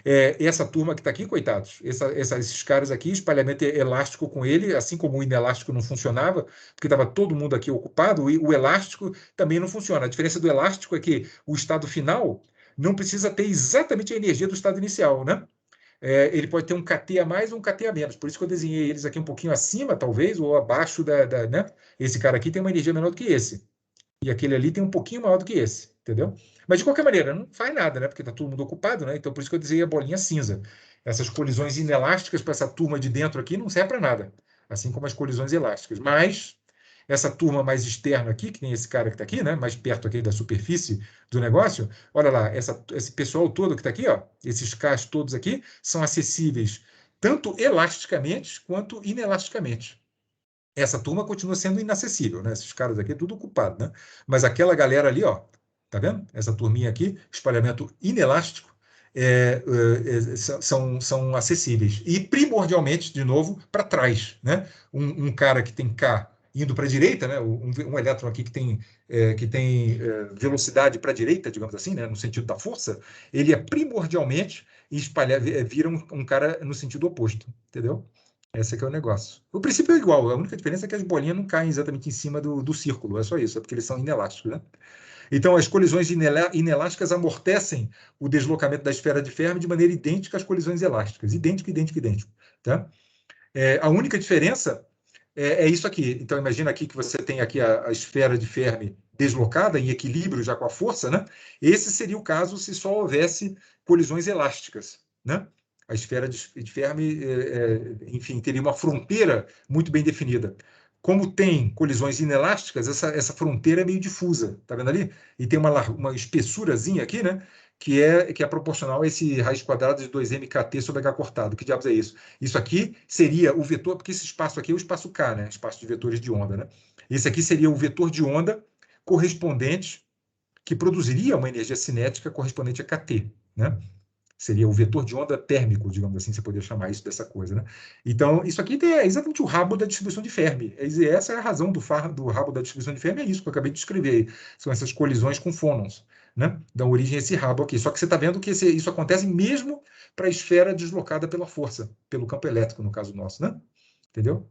Essa turma que está aqui, coitados, esses caras aqui, espalhamento elástico com ele, assim como o inelástico não funcionava, porque estava todo mundo aqui ocupado, e o elástico também não funciona. A diferença do elástico é que o estado final não precisa ter exatamente a energia do estado inicial, né? Ele pode ter um KT a mais ou um KT a menos. Por isso que eu desenhei eles aqui um pouquinho acima, talvez, ou abaixo né? Esse cara aqui tem uma energia menor do que esse. E aquele ali tem um pouquinho maior do que esse, entendeu? Mas de qualquer maneira, não faz nada, né? Porque está todo mundo ocupado, né? Então por isso que eu desenhei a bolinha cinza. Essas colisões inelásticas para essa turma de dentro aqui não serve para nada. Assim como as colisões elásticas. Mas essa turma mais externa aqui, que tem esse cara que está aqui, né? Mais perto aqui da superfície do negócio, olha lá, esse pessoal todo que está aqui, ó, esses Ks todos aqui, são acessíveis tanto elasticamente quanto inelasticamente. Essa turma continua sendo inacessível, né? Esses caras aqui, tudo ocupado, né? Mas aquela galera ali, ó, tá vendo? Essa turminha aqui, espalhamento inelástico, são acessíveis. E primordialmente, de novo, para trás, né? Um cara que tem K indo para a direita, né? Um elétron aqui que tem velocidade para a direita, digamos assim, né? No sentido da força, ele é primordialmente vira um cara no sentido oposto, entendeu? Esse aqui é o negócio. O princípio é igual, a única diferença é que as bolinhas não caem exatamente em cima do círculo, é só isso, é porque eles são inelásticos, né? Então, as colisões inelásticas amortecem o deslocamento da esfera de Fermi de maneira idêntica às colisões elásticas. Idêntico, idêntico, idêntico. Tá? A única diferença é isso aqui. Então, imagina aqui que você tem aqui a esfera de Fermi deslocada, em equilíbrio já com a força, né? Esse seria o caso se só houvesse colisões elásticas, né? A esfera de Fermi, enfim, teria uma fronteira muito bem definida. Como tem colisões inelásticas, essa fronteira é meio difusa, tá vendo ali? E tem uma espessurazinha aqui, né? Que é proporcional a esse raiz quadrada de 2mkt sobre h cortado. Que diabos é isso? Isso aqui seria o vetor, porque esse espaço aqui é o espaço K, né? Espaço de vetores de onda, né? Esse aqui seria o vetor de onda correspondente, que produziria uma energia cinética correspondente a KT, né? Seria o vetor de onda térmico, digamos assim, você poderia chamar isso dessa coisa, né? Então, isso aqui é exatamente o rabo da distribuição de Fermi. Essa é a razão do rabo da distribuição de Fermi, é isso que eu acabei de descrever. São essas colisões com fônons, né? Dão origem a esse rabo aqui. Só que você está vendo que isso acontece mesmo para a esfera deslocada pela força, pelo campo elétrico, no caso nosso, né? Entendeu?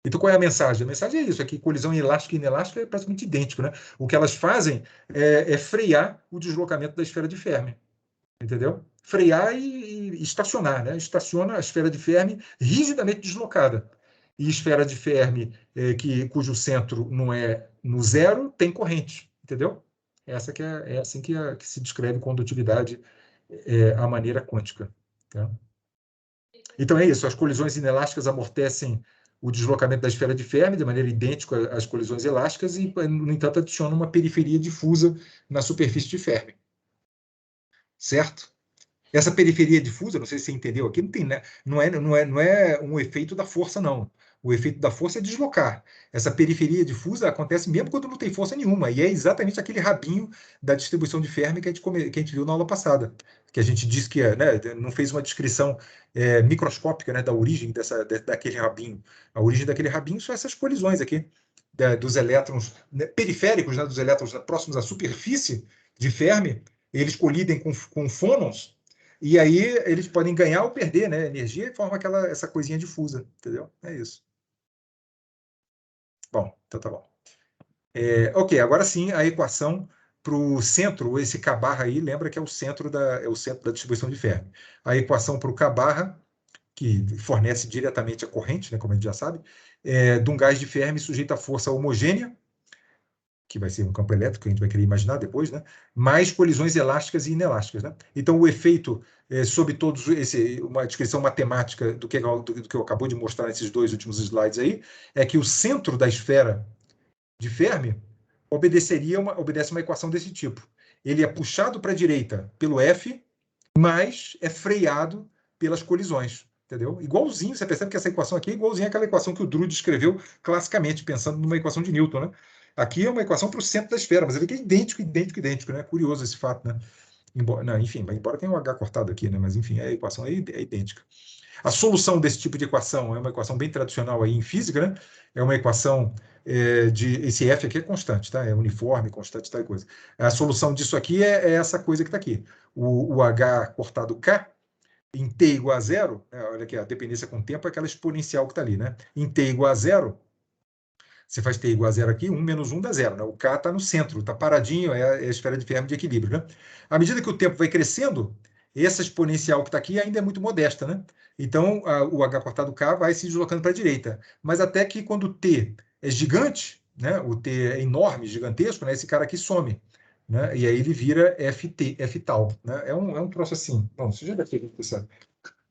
Então, qual é a mensagem? A mensagem é isso, é que colisão elástica e inelástica é praticamente idêntico, né? O que elas fazem é frear o deslocamento da esfera de Fermi, entendeu? Frear e estacionar, né? Estaciona a esfera de Fermi rigidamente deslocada. E esfera de Fermi, cujo centro não é no zero, tem corrente, entendeu? Essa que é assim que se descreve condutividade, a maneira quântica. Tá? Então é isso, as colisões inelásticas amortecem o deslocamento da esfera de Fermi de maneira idêntica às colisões elásticas e, no entanto, adicionam uma periferia difusa na superfície de Fermi. Certo? Essa periferia difusa, não sei se você entendeu aqui, não tem, né? Não é um efeito da força, não. O efeito da força é deslocar. Essa periferia difusa acontece mesmo quando não tem força nenhuma, e é exatamente aquele rabinho da distribuição de Fermi que a gente viu na aula passada, que a gente disse que né, não fez uma descrição microscópica, né, da origem daquele rabinho. A origem daquele rabinho são essas colisões aqui, dos elétrons, né, periféricos, né, dos elétrons próximos à superfície de Fermi, eles colidem com fônons, e aí eles podem ganhar ou perder, né, energia e forma essa coisinha difusa, entendeu? É isso. Bom, então tá bom. Ok, agora sim a equação para o centro, esse K barra aí, lembra que é o centro da distribuição de Fermi. A equação para o K barra, que fornece diretamente a corrente, né, como a gente já sabe, de um gás de Fermi sujeito a força homogênea, que vai ser um campo elétrico, que a gente vai querer imaginar depois, né? Mais colisões elásticas e inelásticas, né? Então, o efeito sobre todos uma descrição matemática do que eu acabou de mostrar nesses dois últimos slides aí, é que o centro da esfera de Fermi obedece uma equação desse tipo. Ele é puxado para a direita pelo F, mas é freado pelas colisões. Entendeu? Igualzinho, você percebe que essa equação aqui é igualzinha àquela equação que o Drude escreveu classicamente, pensando numa equação de Newton, né? Aqui é uma equação para o centro da esfera, mas ele é idêntico, idêntico, idêntico, né? Curioso esse fato, né? Embora tenha um H cortado aqui, né? Mas enfim, a equação é idêntica. A solução desse tipo de equação é uma equação bem tradicional aí em física, né? É uma equação esse F aqui é constante, tá? É uniforme, constante, tal coisa. A solução disso aqui é essa coisa que está aqui. O H cortado K em t igual a zero, né, olha aqui, a dependência com o tempo é aquela exponencial que está ali, né? Em t igual a zero, você faz t igual a zero aqui, 1 menos 1 dá zero, né? O K está no centro, está paradinho, é a esfera de Fermi de equilíbrio, né? À medida que o tempo vai crescendo, essa exponencial que está aqui ainda é muito modesta, né? Então, o h cortado k vai se deslocando para a direita. Mas até que quando o t é gigante, né? O t é enorme, gigantesco, né? Esse cara aqui some, né? E aí ele vira ft, f tal, né? É um troço assim. Bom, você já deve ter visto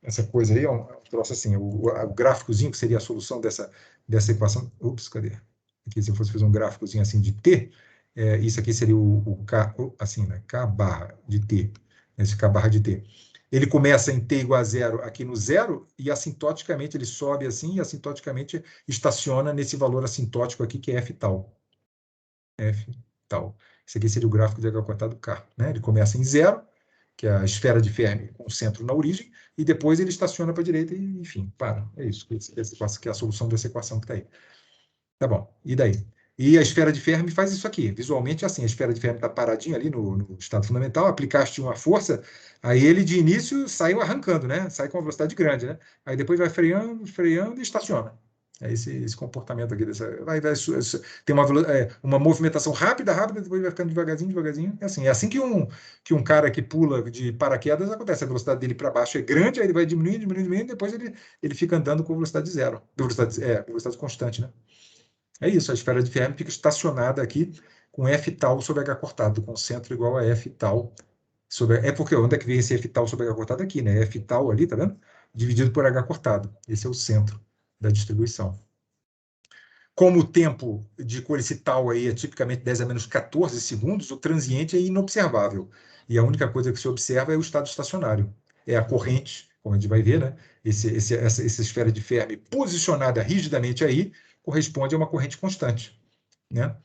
essa coisa aí, é um troço assim, o gráficozinho que seria a solução dessa equação. Ups, cadê? Aqui, se eu fosse fazer um gráficozinho assim de t, isso aqui seria o k, assim, né? K barra de t, esse k barra de t. Ele começa em t igual a zero aqui no zero, e assintoticamente ele sobe assim, e assintoticamente estaciona nesse valor assintótico aqui, que é f tal. F tal. Esse aqui seria o gráfico de h cortado k, né? Ele começa em zero, que é a esfera de Fermi com o centro na origem, e depois ele estaciona para a direita e, enfim, para. É isso, que é a solução dessa equação que está aí. Tá bom, e daí? E a esfera de Fermi faz isso aqui. Visualmente é assim, a esfera de Fermi está paradinha ali no estado fundamental, aplicaste uma força, aí ele de início saiu arrancando, né? Sai com uma velocidade grande, né? Aí depois vai freando, freando e estaciona. É esse comportamento aqui tem uma movimentação rápida, rápida, depois vai ficando devagarzinho, devagarzinho. É assim que um cara que pula de paraquedas acontece. A velocidade dele para baixo é grande, aí ele vai diminuindo, diminuindo, diminuindo, depois ele fica andando com velocidade zero, velocidade constante, né? É isso, a esfera de Fermi fica estacionada aqui com F tal sobre H cortado, com centro igual a F tal sobre. É porque onde é que vem esse F tal sobre H cortado aqui, né? F tal ali, tá vendo? Dividido por H cortado. Esse é o centro da distribuição. Como o tempo de colicital aí é tipicamente 10 a menos 14 segundos, o transiente é inobservável. E a única coisa que se observa é o estado estacionário. É a corrente, como a gente vai ver, né? Essa esfera de Fermi posicionada rigidamente aí corresponde a uma corrente constante, né?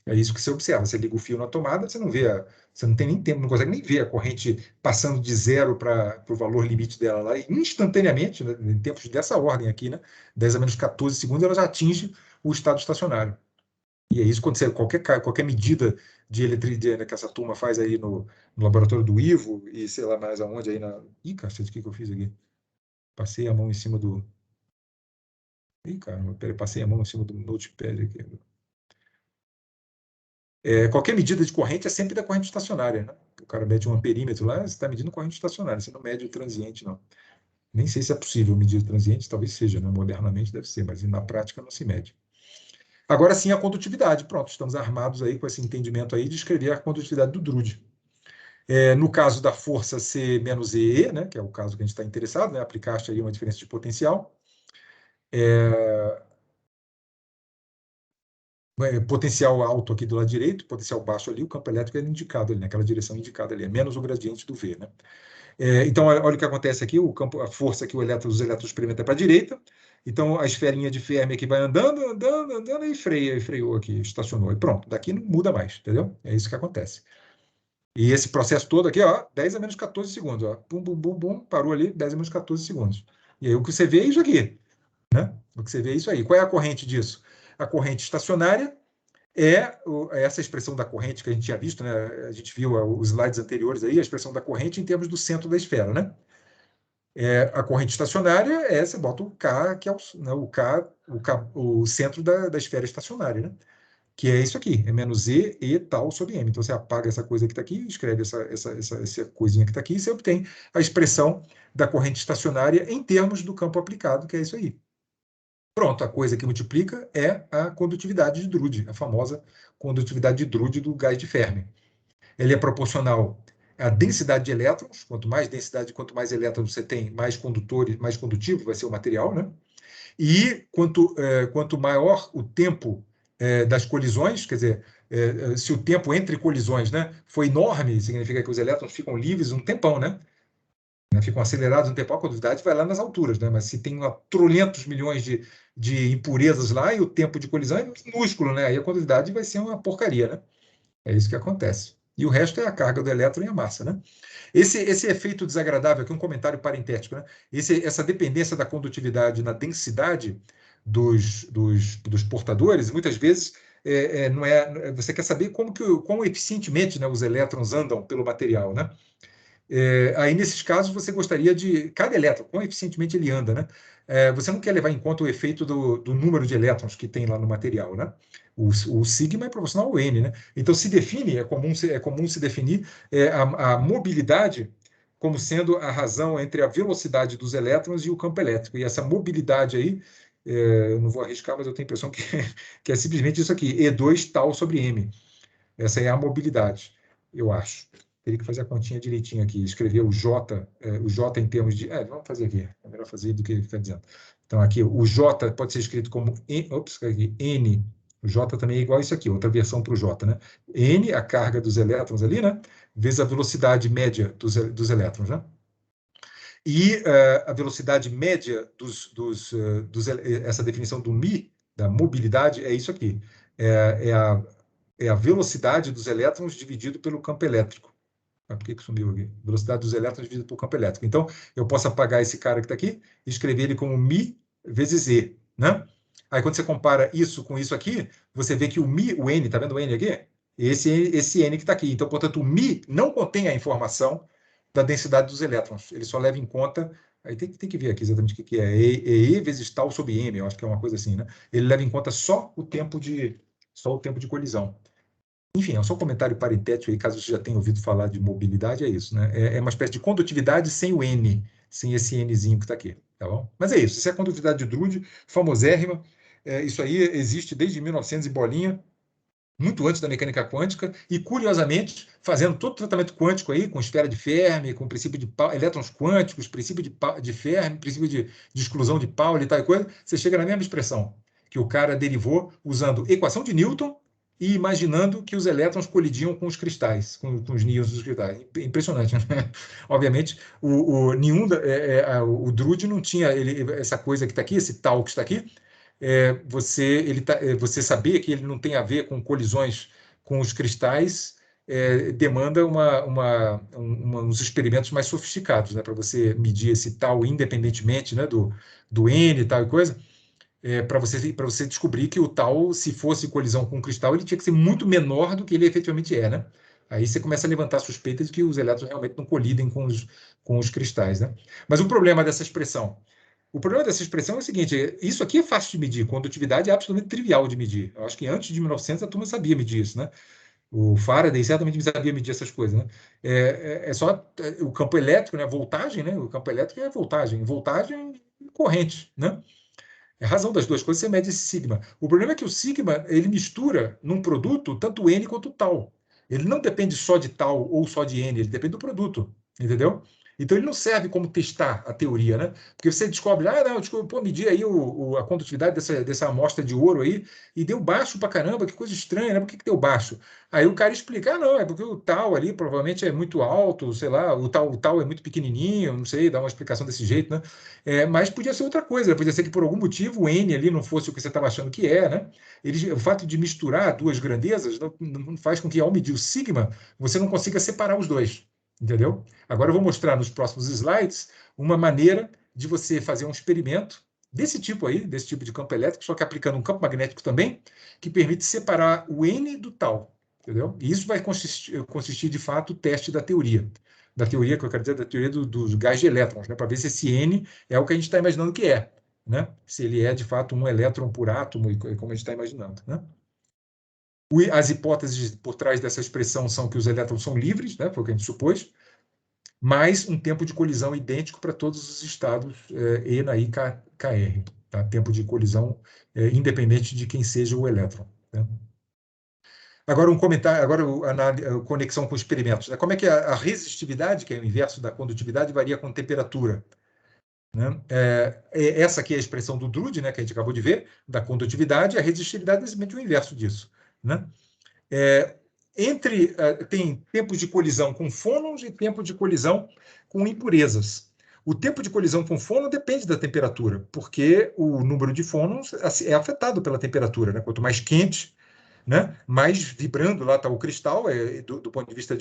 É isso que você observa. Você liga o fio na tomada, você não vê, você não tem nem tempo, não consegue nem ver a corrente passando de zero para o valor limite dela lá, e instantaneamente, né, em tempos dessa ordem aqui, né, 10 a menos 14 segundos, ela já atinge o estado estacionário. E é isso quando você, qualquer medida de eletricidade, né, que essa turma faz aí no laboratório do Ivo, e sei lá mais aonde aí na. Ih, cacete, o que eu fiz aqui? Passei a mão em cima do. Ih, caramba, peraí, passei a mão em cima do notepad aqui. Qualquer medida de corrente é sempre da corrente estacionária, né? O cara mede um amperímetro lá, você está medindo corrente estacionária, você não mede o transiente, não. Nem sei se é possível medir o transiente, talvez seja, né? Modernamente deve ser, mas na prática não se mede. Agora sim a condutividade. Pronto, estamos armados aí com esse entendimento aí de escrever a condutividade do Drude. No caso da força C menos EE, né, que é o caso que a gente está interessado, né, aplicaste aí uma diferença de potencial. Potencial alto aqui do lado direito, potencial baixo ali, o campo elétrico é indicado ali, naquela direção indicada ali, é menos o gradiente do V, né? Então, olha o que acontece aqui, a força que os elétrons experimentam para a direita, então a esferinha de Fermi aqui vai andando, andando, andando e freou aqui, estacionou, e pronto, daqui não muda mais, entendeu? É isso que acontece. E esse processo todo aqui, ó, 10 a menos 14 segundos, ó, bum, bum, bum, bum, parou ali, 10 a menos 14 segundos. E aí o que você vê é isso aqui, né? O que você vê é isso aí. Qual é a corrente disso? A corrente estacionária essa expressão da corrente que a gente tinha visto, né? A gente viu os slides anteriores aí, a expressão da corrente em termos do centro da esfera, né? A corrente estacionária você bota o K, que é né, o centro da esfera estacionária, né? Que é isso aqui, é menos E tal sobre M. Então você apaga essa coisa que está aqui, escreve essa coisinha que está aqui, e você obtém a expressão da corrente estacionária em termos do campo aplicado, que é isso aí. Pronto, a coisa que multiplica é a condutividade de Drude, a famosa condutividade de Drude do gás de Fermi. Ele é proporcional à densidade de elétrons, quanto mais densidade, quanto mais elétrons você tem, mais condutores, mais condutivo vai ser o material, né? E quanto maior o tempo das colisões, quer dizer, se o tempo entre colisões, né, foi enorme, significa que os elétrons ficam livres um tempão, né? Ficam acelerados um tempo, a condutividade vai lá nas alturas, né? Mas se tem trolentos milhões de impurezas lá e o tempo de colisão é minúsculo, né? Aí a condutividade vai ser uma porcaria, né? É isso que acontece. E o resto é a carga do elétron e a massa, né? Esse efeito desagradável, aqui um comentário parentético, né? Essa dependência da condutividade na densidade dos portadores, muitas vezes você quer saber quão eficientemente, né, os elétrons andam pelo material, né? Aí, nesses casos, você gostaria de... Cada elétron, quão eficientemente ele anda, né? Você não quer levar em conta o efeito do número de elétrons que tem lá no material, né? O sigma é proporcional ao n, né? Então, se define, é comum se definir a mobilidade como sendo a razão entre a velocidade dos elétrons e o campo elétrico. E essa mobilidade aí, eu não vou arriscar, mas eu tenho a impressão que é simplesmente isso aqui, E2 tal sobre m. Essa é a mobilidade, eu acho. Teria que fazer a continha direitinho aqui, escrever o J em termos de... vamos fazer aqui, é melhor fazer do que ele está dizendo. Então, aqui, o J pode ser escrito como aqui, N, o J também é igual a isso aqui, outra versão para o J, né? N, a carga dos elétrons ali, né? Vezes a velocidade média dos elétrons, né? E a velocidade média essa definição do μ, da mobilidade, é isso aqui. É a velocidade dos elétrons dividido pelo campo elétrico. Por que sumiu aqui? Velocidade dos elétrons dividido pelo campo elétrico. Então, eu posso apagar esse cara que está aqui e escrever ele como μ vezes E, né? Aí, quando você compara isso com isso aqui, você vê que o μ, o N, está vendo o N aqui? Esse N que está aqui. Então, portanto, o μ não contém a informação da densidade dos elétrons. Ele só leva em conta... Aí tem que ver aqui exatamente o que é. E vezes tal sobre M, eu acho que é uma coisa assim, né? Ele leva em conta só o tempo de colisão. Enfim, é só um comentário parentético aí, caso você já tenha ouvido falar de mobilidade, é isso, né? É uma espécie de condutividade sem o N, sem esse Nzinho que está aqui, tá bom? Mas é isso, isso é a condutividade de Drude, famosérrima. Isso aí existe desde 1900 e bolinha, muito antes da mecânica quântica, e curiosamente, fazendo todo o tratamento quântico aí, com esfera de Fermi, com princípio de elétrons quânticos, princípio de Fermi, princípio de exclusão de Pauli e tal coisa, você chega na mesma expressão, que o cara derivou usando equação de Newton e imaginando que os elétrons colidiam com os cristais, com os níons dos cristais. Impressionante, né? Obviamente, o Drude não tinha essa coisa que está aqui, esse tal que está aqui, você saber que ele não tem a ver com colisões com os cristais demanda uns experimentos mais sofisticados, né, para você medir esse tal independentemente, né, do N e tal e coisa, para você descobrir que o tal, se fosse colisão com o cristal, ele tinha que ser muito menor do que ele efetivamente é, né? Aí você começa a levantar suspeitas de que os elétrons realmente não colidem com os cristais, né? Mas o problema dessa expressão é o seguinte: isso aqui é fácil de medir, condutividade é absolutamente trivial de medir. Eu acho que antes de 1900 a turma sabia medir isso, né? O Faraday certamente sabia medir essas coisas, né? É só o campo elétrico, né? Voltagem, né? O campo elétrico é voltagem e corrente, né? É a razão das duas coisas, você mede esse sigma. O problema é que o sigma, ele mistura num produto tanto N quanto tal. Ele não depende só de tal ou só de N, ele depende do produto, entendeu? Então ele não serve como testar a teoria, né? Porque você descobre, não, medi aí a condutividade dessa amostra de ouro aí e deu baixo pra caramba, que coisa estranha, né? Por que deu baixo? Aí o cara explica, não, é porque o tal ali provavelmente é muito alto, sei lá, o tal é muito pequenininho, não sei, dá uma explicação desse jeito, né? Mas podia ser outra coisa, podia ser que por algum motivo o N ali não fosse o que você estava achando que é, né? O fato de misturar duas grandezas não faz com que, ao medir o sigma, você não consiga separar os dois, entendeu? Agora eu vou mostrar nos próximos slides uma maneira de você fazer um experimento desse tipo de campo elétrico, só que aplicando um campo magnético também, que permite separar o N do tal, entendeu? E isso vai consistir de fato, o teste da teoria. Da teoria, que eu quero dizer, da teoria dos gás de elétrons, né? Para ver se esse N é o que a gente está imaginando que é, né? Se ele é, de fato, um elétron por átomo, como a gente está imaginando, né? As hipóteses por trás dessa expressão são que os elétrons são livres, né? Foi o que a gente supôs, mais um tempo de colisão idêntico para todos os estados E na IKR, tá? Tempo de colisão independente de quem seja o elétron, né? Agora um comentário, a conexão com experimentos, né? Como é que a resistividade, que é o inverso da condutividade, varia com temperatura, né? Essa aqui é a expressão do Drude, né, que a gente acabou de ver, da condutividade, e a resistividade é simplesmente o inverso disso, né? Tem tempos de colisão com fônons e tempo de colisão com impurezas. O tempo de colisão com fônon depende da temperatura, porque o número de fônons é afetado pela temperatura, né? Quanto mais quente, né? Mais vibrando lá está o cristal, do ponto de vista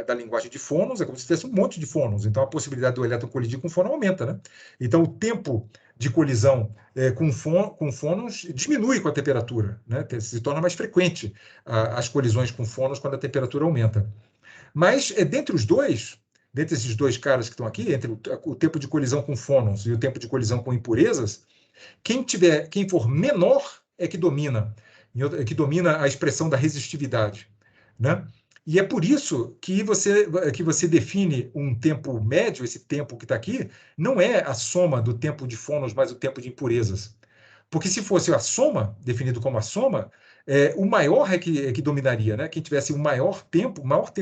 da linguagem de fônons, é como se tivesse um monte de fônons. Então, a possibilidade do elétron colidir com fônon aumenta, né? Então, o tempo de colisão com fônons diminui com a temperatura, né? Se torna mais frequente as colisões com fônons quando a temperatura aumenta. Mas, dentre os dois, dentre esses dois caras que estão aqui, entre o tempo de colisão com fônons e o tempo de colisão com impurezas, quem for menor é que domina, é que domina a expressão da resistividade, né? E é por isso que você define um tempo médio, esse tempo que está aqui, não é a soma do tempo de fônons mais o tempo de impurezas. Porque se fosse a soma, definido como a soma, o maior é que dominaria, né? Quem tivesse o maior tempo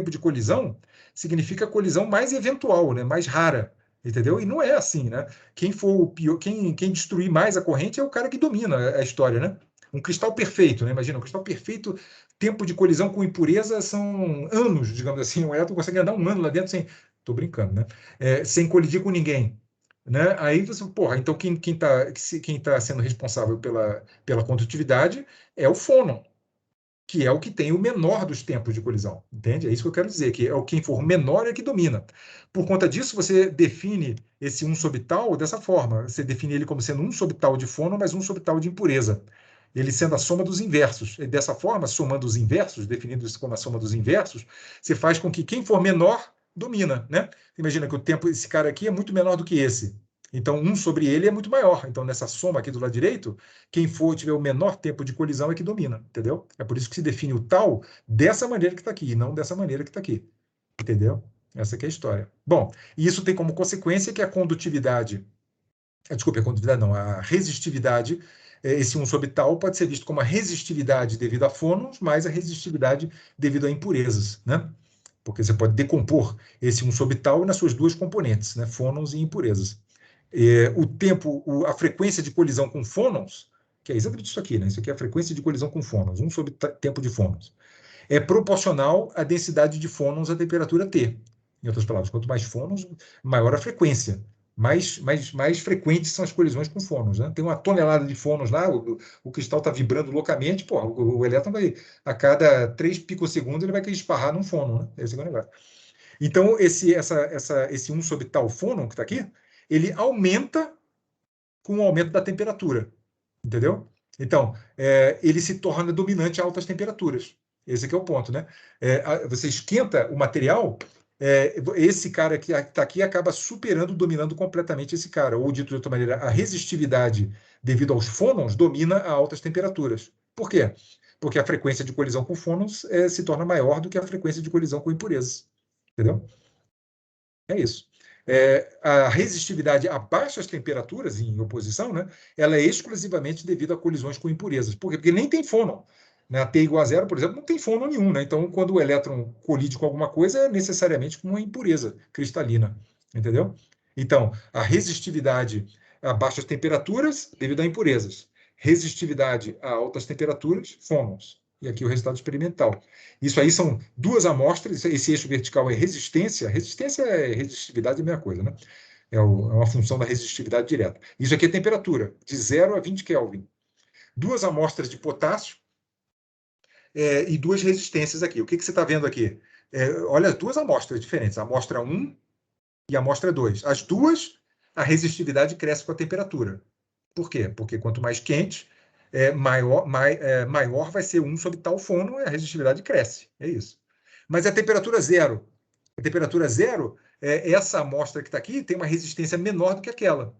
de colisão, significa colisão mais eventual, né? Mais rara, entendeu? E não é assim, né? Quem for o pior, quem destruir mais a corrente é o cara que domina a história, né? Um cristal perfeito, né? Imagina, um cristal perfeito, tempo de colisão com impureza são anos, digamos assim. O elétron consegue andar um ano lá dentro sem. Estou brincando, né? Sem colidir com ninguém, né? Aí você, porra, então quem tá sendo responsável pela condutividade é o fônon, que é o que tem o menor dos tempos de colisão, entende? É isso que eu quero dizer, que é o quem for menor é que domina. Por conta disso, você define esse 1 sobre tal dessa forma. Você define ele como sendo 1 sobre tal de fônon, mais 1 sobre tal de impureza. Ele sendo a soma dos inversos. E dessa forma, somando os inversos, definindo isso como a soma dos inversos, você faz com que quem for menor domina, né? Imagina que o tempo, esse cara aqui é muito menor do que esse. Então, 1 sobre ele é muito maior. Então, nessa soma aqui do lado direito, quem for tiver o menor tempo de colisão é que domina, entendeu? É por isso que se define o tal dessa maneira que está aqui, e não dessa maneira que está aqui, entendeu? Essa que é a história. Bom, e isso tem como consequência que a condutividade, desculpe, a condutividade não, a resistividade, esse 1 sobre tal pode ser visto como a resistividade devido a fônons mais a resistividade devido a impurezas, né? Porque você pode decompor esse 1 sobre tal nas suas duas componentes, né? Fônons e impurezas. A frequência de colisão com fônons, que é exatamente isso aqui, né? Isso aqui é a frequência de colisão com fônons, 1 sobre tempo de fônons, é proporcional à densidade de fônons à temperatura T. Em outras palavras, quanto mais fônons, maior a frequência. Mais frequentes são as colisões com fônons, né? Tem uma tonelada de fônons lá, o cristal está vibrando loucamente, pô, o elétron vai, a cada 3 picosegundos, ele vai querer esparrar num fônon, né? Esse é o negócio. Então, esse 1 sobre tal fônon que está aqui, ele aumenta com o aumento da temperatura, entendeu? Então, ele se torna dominante a altas temperaturas. Esse aqui é o ponto, né? Você esquenta o material, esse cara que está aqui acaba superando, dominando completamente esse cara. Ou, dito de outra maneira, a resistividade devido aos fônons domina a altas temperaturas. Por quê? Porque a frequência de colisão com fônons se torna maior do que a frequência de colisão com impurezas. Entendeu? É isso. A resistividade a baixas temperaturas, em oposição, né, ela é exclusivamente devido a colisões com impurezas. Por quê? Porque nem tem fônon. Né? A T igual a zero, por exemplo, não tem fônon nenhum. Né? Então, quando o elétron colide com alguma coisa, é necessariamente com uma impureza cristalina. Entendeu? Então, a resistividade a baixas temperaturas, devido a impurezas. Resistividade a altas temperaturas, fônons. E aqui o resultado experimental. Isso aí são duas amostras, esse eixo vertical é resistência, resistência é resistividade, é a mesma coisa, né? É uma função da resistividade direta. Isso aqui é temperatura, de 0 a 20 Kelvin. Duas amostras de potássio e duas resistências aqui. O que você está vendo aqui? Olha, duas amostras diferentes, a amostra 1 e a amostra 2. As duas, a resistividade cresce com a temperatura. Por quê? Porque quanto mais quente, maior vai ser 1 sobre tal fônon e a resistividade cresce. É isso. Mas a temperatura zero. A temperatura zero, essa amostra que está aqui tem uma resistência menor do que aquela.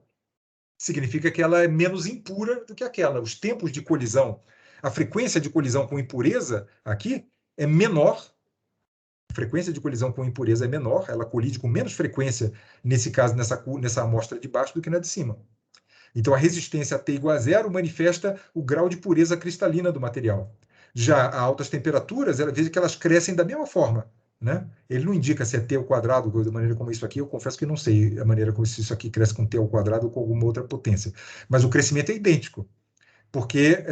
Significa que ela é menos impura do que aquela. Os tempos de colisão, a frequência de colisão com impureza aqui é menor. A frequência de colisão com impureza é menor, ela colide com menos frequência, nesse caso, nessa amostra de baixo do que na de cima. Então, a resistência a T igual a zero manifesta o grau de pureza cristalina do material. Já a altas temperaturas, veja que elas crescem da mesma forma. Né? Ele não indica se é T ao quadrado, da maneira como isso aqui, eu confesso que não sei a maneira como isso aqui cresce com T ao quadrado ou com alguma outra potência. Mas o crescimento é idêntico, porque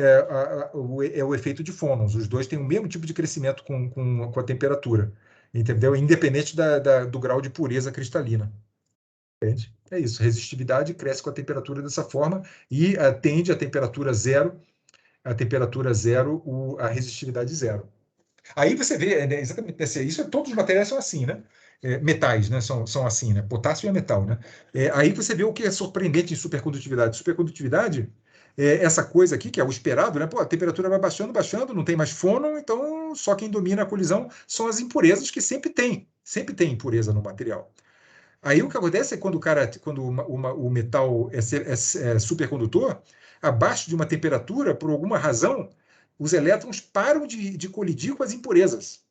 é o efeito de fônons. Os dois têm o mesmo tipo de crescimento com a temperatura, entendeu? Independente do grau de pureza cristalina. Entende? É isso. Resistividade cresce com a temperatura dessa forma e tende a temperatura zero, a resistividade zero. Aí você vê, né, exatamente, isso, todos os materiais são assim, né? Metais, né? São assim, né? Potássio é metal, né? Aí você vê o que é surpreendente em supercondutividade. Supercondutividade essa coisa aqui, que é o esperado, né? Pô, a temperatura vai baixando, baixando, não tem mais fônon, então só quem domina a colisão são as impurezas que sempre tem impureza no material. Aí o que acontece é quando o metal é supercondutor, abaixo de uma temperatura, por alguma razão, os elétrons param de colidir com as impurezas,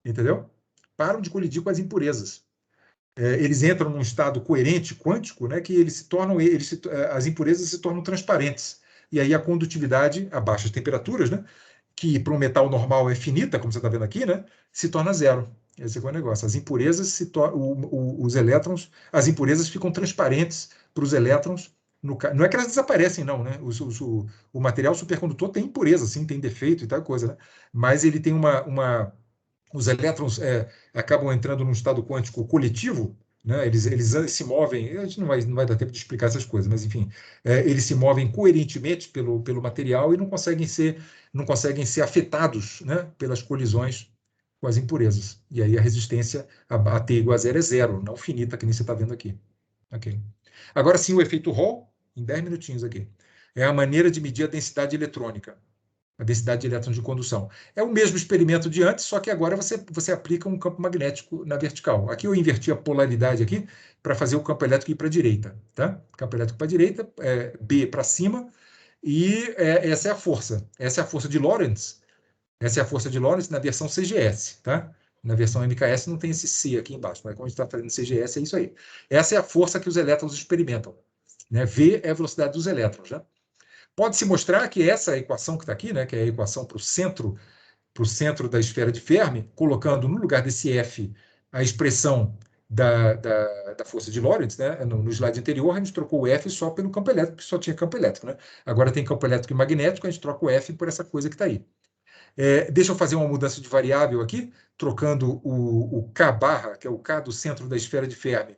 entendeu? Param de colidir com as impurezas. Eles entram num estado coerente quântico, né, que as impurezas se tornam transparentes. E aí a condutividade a baixas temperaturas, né, que para um metal normal é finita, como você está vendo aqui, né, se torna zero. Esse é o negócio. As impurezas os elétrons, as impurezas ficam transparentes para os elétrons. Não é que elas desaparecem, não, né? O material supercondutor tem impureza, sim, tem defeito e tal coisa, né? Mas ele tem os elétrons acabam entrando num estado quântico coletivo, né? Eles se movem, a gente não vai dar tempo de explicar essas coisas, mas enfim, eles se movem coerentemente pelo material e não conseguem ser afetados, né, pelas colisões com as impurezas. E aí a resistência a T igual a zero é zero, não finita, que nem você está vendo aqui. Okay. Agora sim, o efeito Hall, em 10 minutinhos aqui, é a maneira de medir a densidade eletrônica, a densidade de elétrons de condução. É o mesmo experimento de antes, só que agora você aplica um campo magnético na vertical. Aqui eu inverti a polaridade aqui para fazer o campo elétrico ir para a direita. Tá? Campo elétrico para a direita, B para cima, e essa é a força. Essa é a força de Lorentz. Essa é a força de Lorentz na versão CGS. Tá? Na versão MKS não tem esse C aqui embaixo, mas como a gente está fazendo CGS, é isso aí. Essa é a força que os elétrons experimentam. Né? V é a velocidade dos elétrons. Né? Pode-se mostrar que essa equação que está aqui, né, que é a equação para o centro da esfera de Fermi, colocando no lugar desse F a expressão da força de Lorentz, né? No slide anterior, a gente trocou o F só pelo campo elétrico, que só tinha campo elétrico. Né? Agora tem campo elétrico e magnético, a gente troca o F por essa coisa que está aí. Deixa eu fazer uma mudança de variável aqui, trocando o K barra, que é o K do centro da esfera de Fermi,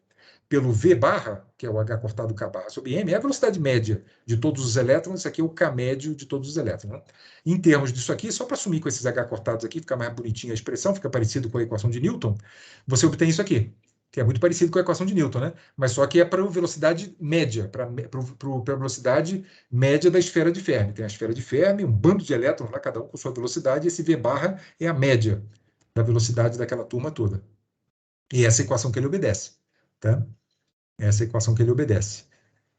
pelo V barra, que é o H cortado K barra sobre M, é a velocidade média de todos os elétrons, isso aqui é o K médio de todos os elétrons. Né? Em termos disso aqui, só para assumir com esses H cortados aqui, fica mais bonitinha a expressão, fica parecido com a equação de Newton, você obtém isso aqui, que é muito parecido com a equação de Newton, né? Mas só que é para a velocidade média, para a velocidade média da esfera de Fermi. Tem a esfera de Fermi, um bando de elétrons lá, cada um com sua velocidade, e esse V barra é a média da velocidade daquela turma toda. E essa é a equação que ele obedece. Tá? Essa é a equação que ele obedece.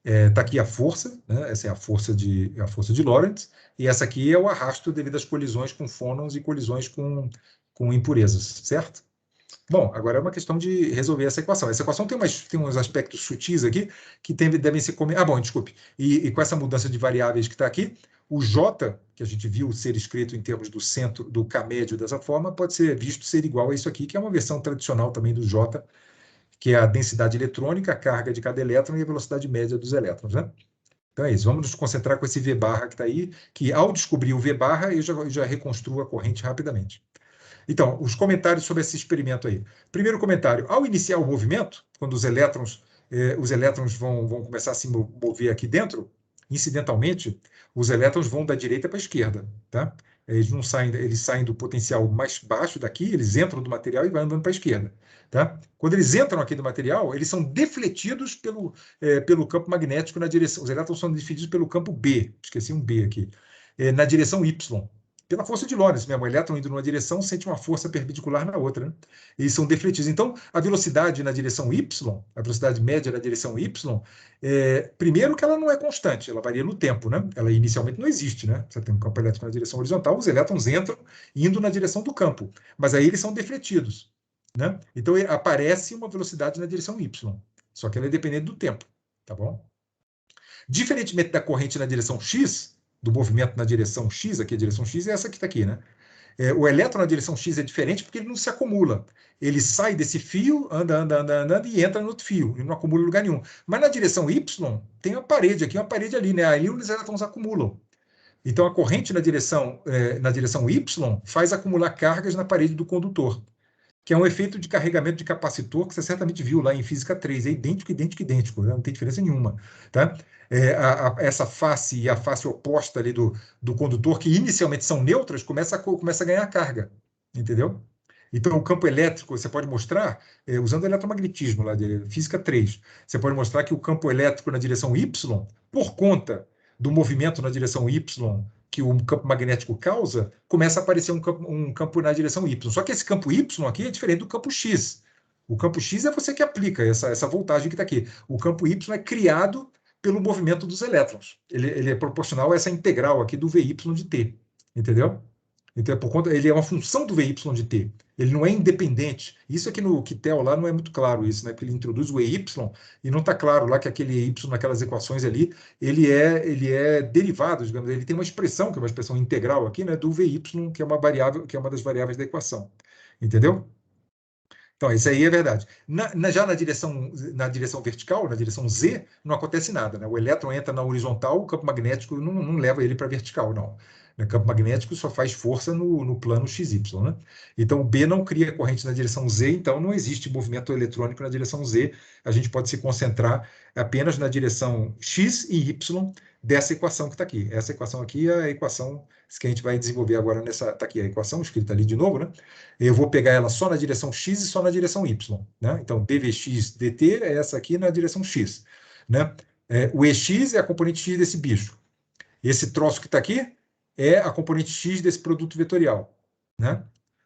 Está aqui a força, né? Essa é a força de Lorentz, e essa aqui é o arrasto devido às colisões com fônons e colisões com impurezas, certo? Bom, agora é uma questão de resolver essa equação. Essa equação tem uns aspectos sutis aqui que devem ser... bom, desculpe. E com essa mudança de variáveis que está aqui, o J, que a gente viu ser escrito em termos do centro, do K médio dessa forma, pode ser visto ser igual a isso aqui, que é uma versão tradicional também do J, que é a densidade eletrônica, a carga de cada elétron e a velocidade média dos elétrons, né? Então é isso, vamos nos concentrar com esse V barra que está aí, que ao descobrir o V barra, eu já reconstruo a corrente rapidamente. Então, os comentários sobre esse experimento aí. Primeiro comentário, ao iniciar o movimento, quando os elétrons vão começar a se mover aqui dentro, incidentalmente, os elétrons vão da direita para a esquerda, tá? Eles saem do potencial mais baixo daqui, eles entram do material e vão andando para a esquerda, tá? Quando eles entram aqui do material, eles são defletidos pelo campo magnético na direção. Os elétrons são defletidos pelo campo B, esqueci um B aqui, na direção Y. Pela força de Lorentz mesmo, o elétron indo numa direção sente uma força perpendicular na outra, né? Eles são defletidos. Então, a velocidade na direção Y, a velocidade média na direção Y, primeiro que ela não é constante, ela varia no tempo, né? Ela inicialmente não existe, né? Você tem um campo elétrico na direção horizontal, os elétrons entram indo na direção do campo, mas aí eles são defletidos, né? Então, aparece uma velocidade na direção Y, só que ela é dependente do tempo, tá bom? Diferentemente da corrente na direção X, do movimento na direção X, aqui a direção X é essa que está aqui, né? O elétron na direção X é diferente porque ele não se acumula. Ele sai desse fio, anda e entra no outro fio, e não acumula em lugar nenhum. Mas na direção Y, tem uma parede aqui, uma parede ali, né? Aí os elétrons acumulam. Então a corrente na direção Y faz acumular cargas na parede do condutor, que é um efeito de carregamento de capacitor que você certamente viu lá em Física 3. É idêntico, idêntico, idêntico, né? Não tem diferença nenhuma. Tá? Essa face e a face oposta ali do condutor, que inicialmente são neutras, começa a ganhar carga. Entendeu? Então, o campo elétrico, você pode mostrar, usando o eletromagnetismo lá de Física 3, você pode mostrar que o campo elétrico na direção Y, por conta do movimento na direção Y que o campo magnético causa, começa a aparecer um campo na direção Y. Só que esse campo Y aqui é diferente do campo X. O campo X é você que aplica essa voltagem que está aqui. O campo Y é criado pelo movimento dos elétrons. Ele é proporcional a essa integral aqui do Vy de t. Entendeu? Então, ele é uma função do Vy de t. Ele não é independente. Isso aqui no Kittel lá não é muito claro isso, né? Porque ele introduz o EY e não está claro lá que aquele Y naquelas equações ali, ele é derivado, digamos, ele tem uma expressão, que é uma expressão integral aqui, né? Do Vy, que é uma variável, que é uma das variáveis da equação. Entendeu? Então, isso aí é verdade. Já na direção vertical, na direção Z, não acontece nada, né? O elétron entra na horizontal, o campo magnético não leva ele para a vertical, não. O campo magnético só faz força no plano XY, né? Então, o B não cria corrente na direção Z, então não existe movimento eletrônico na direção Z. A gente pode se concentrar apenas na direção X e Y dessa equação que está aqui. Essa equação aqui é a equação que a gente vai desenvolver agora nessa. Está aqui a equação escrita ali de novo, né? Eu vou pegar ela só na direção X e só na direção Y, né? Então, dvx dt é essa aqui na direção X, né? O EX é a componente X desse bicho. Esse troço que está aqui é a componente X desse produto vetorial, né?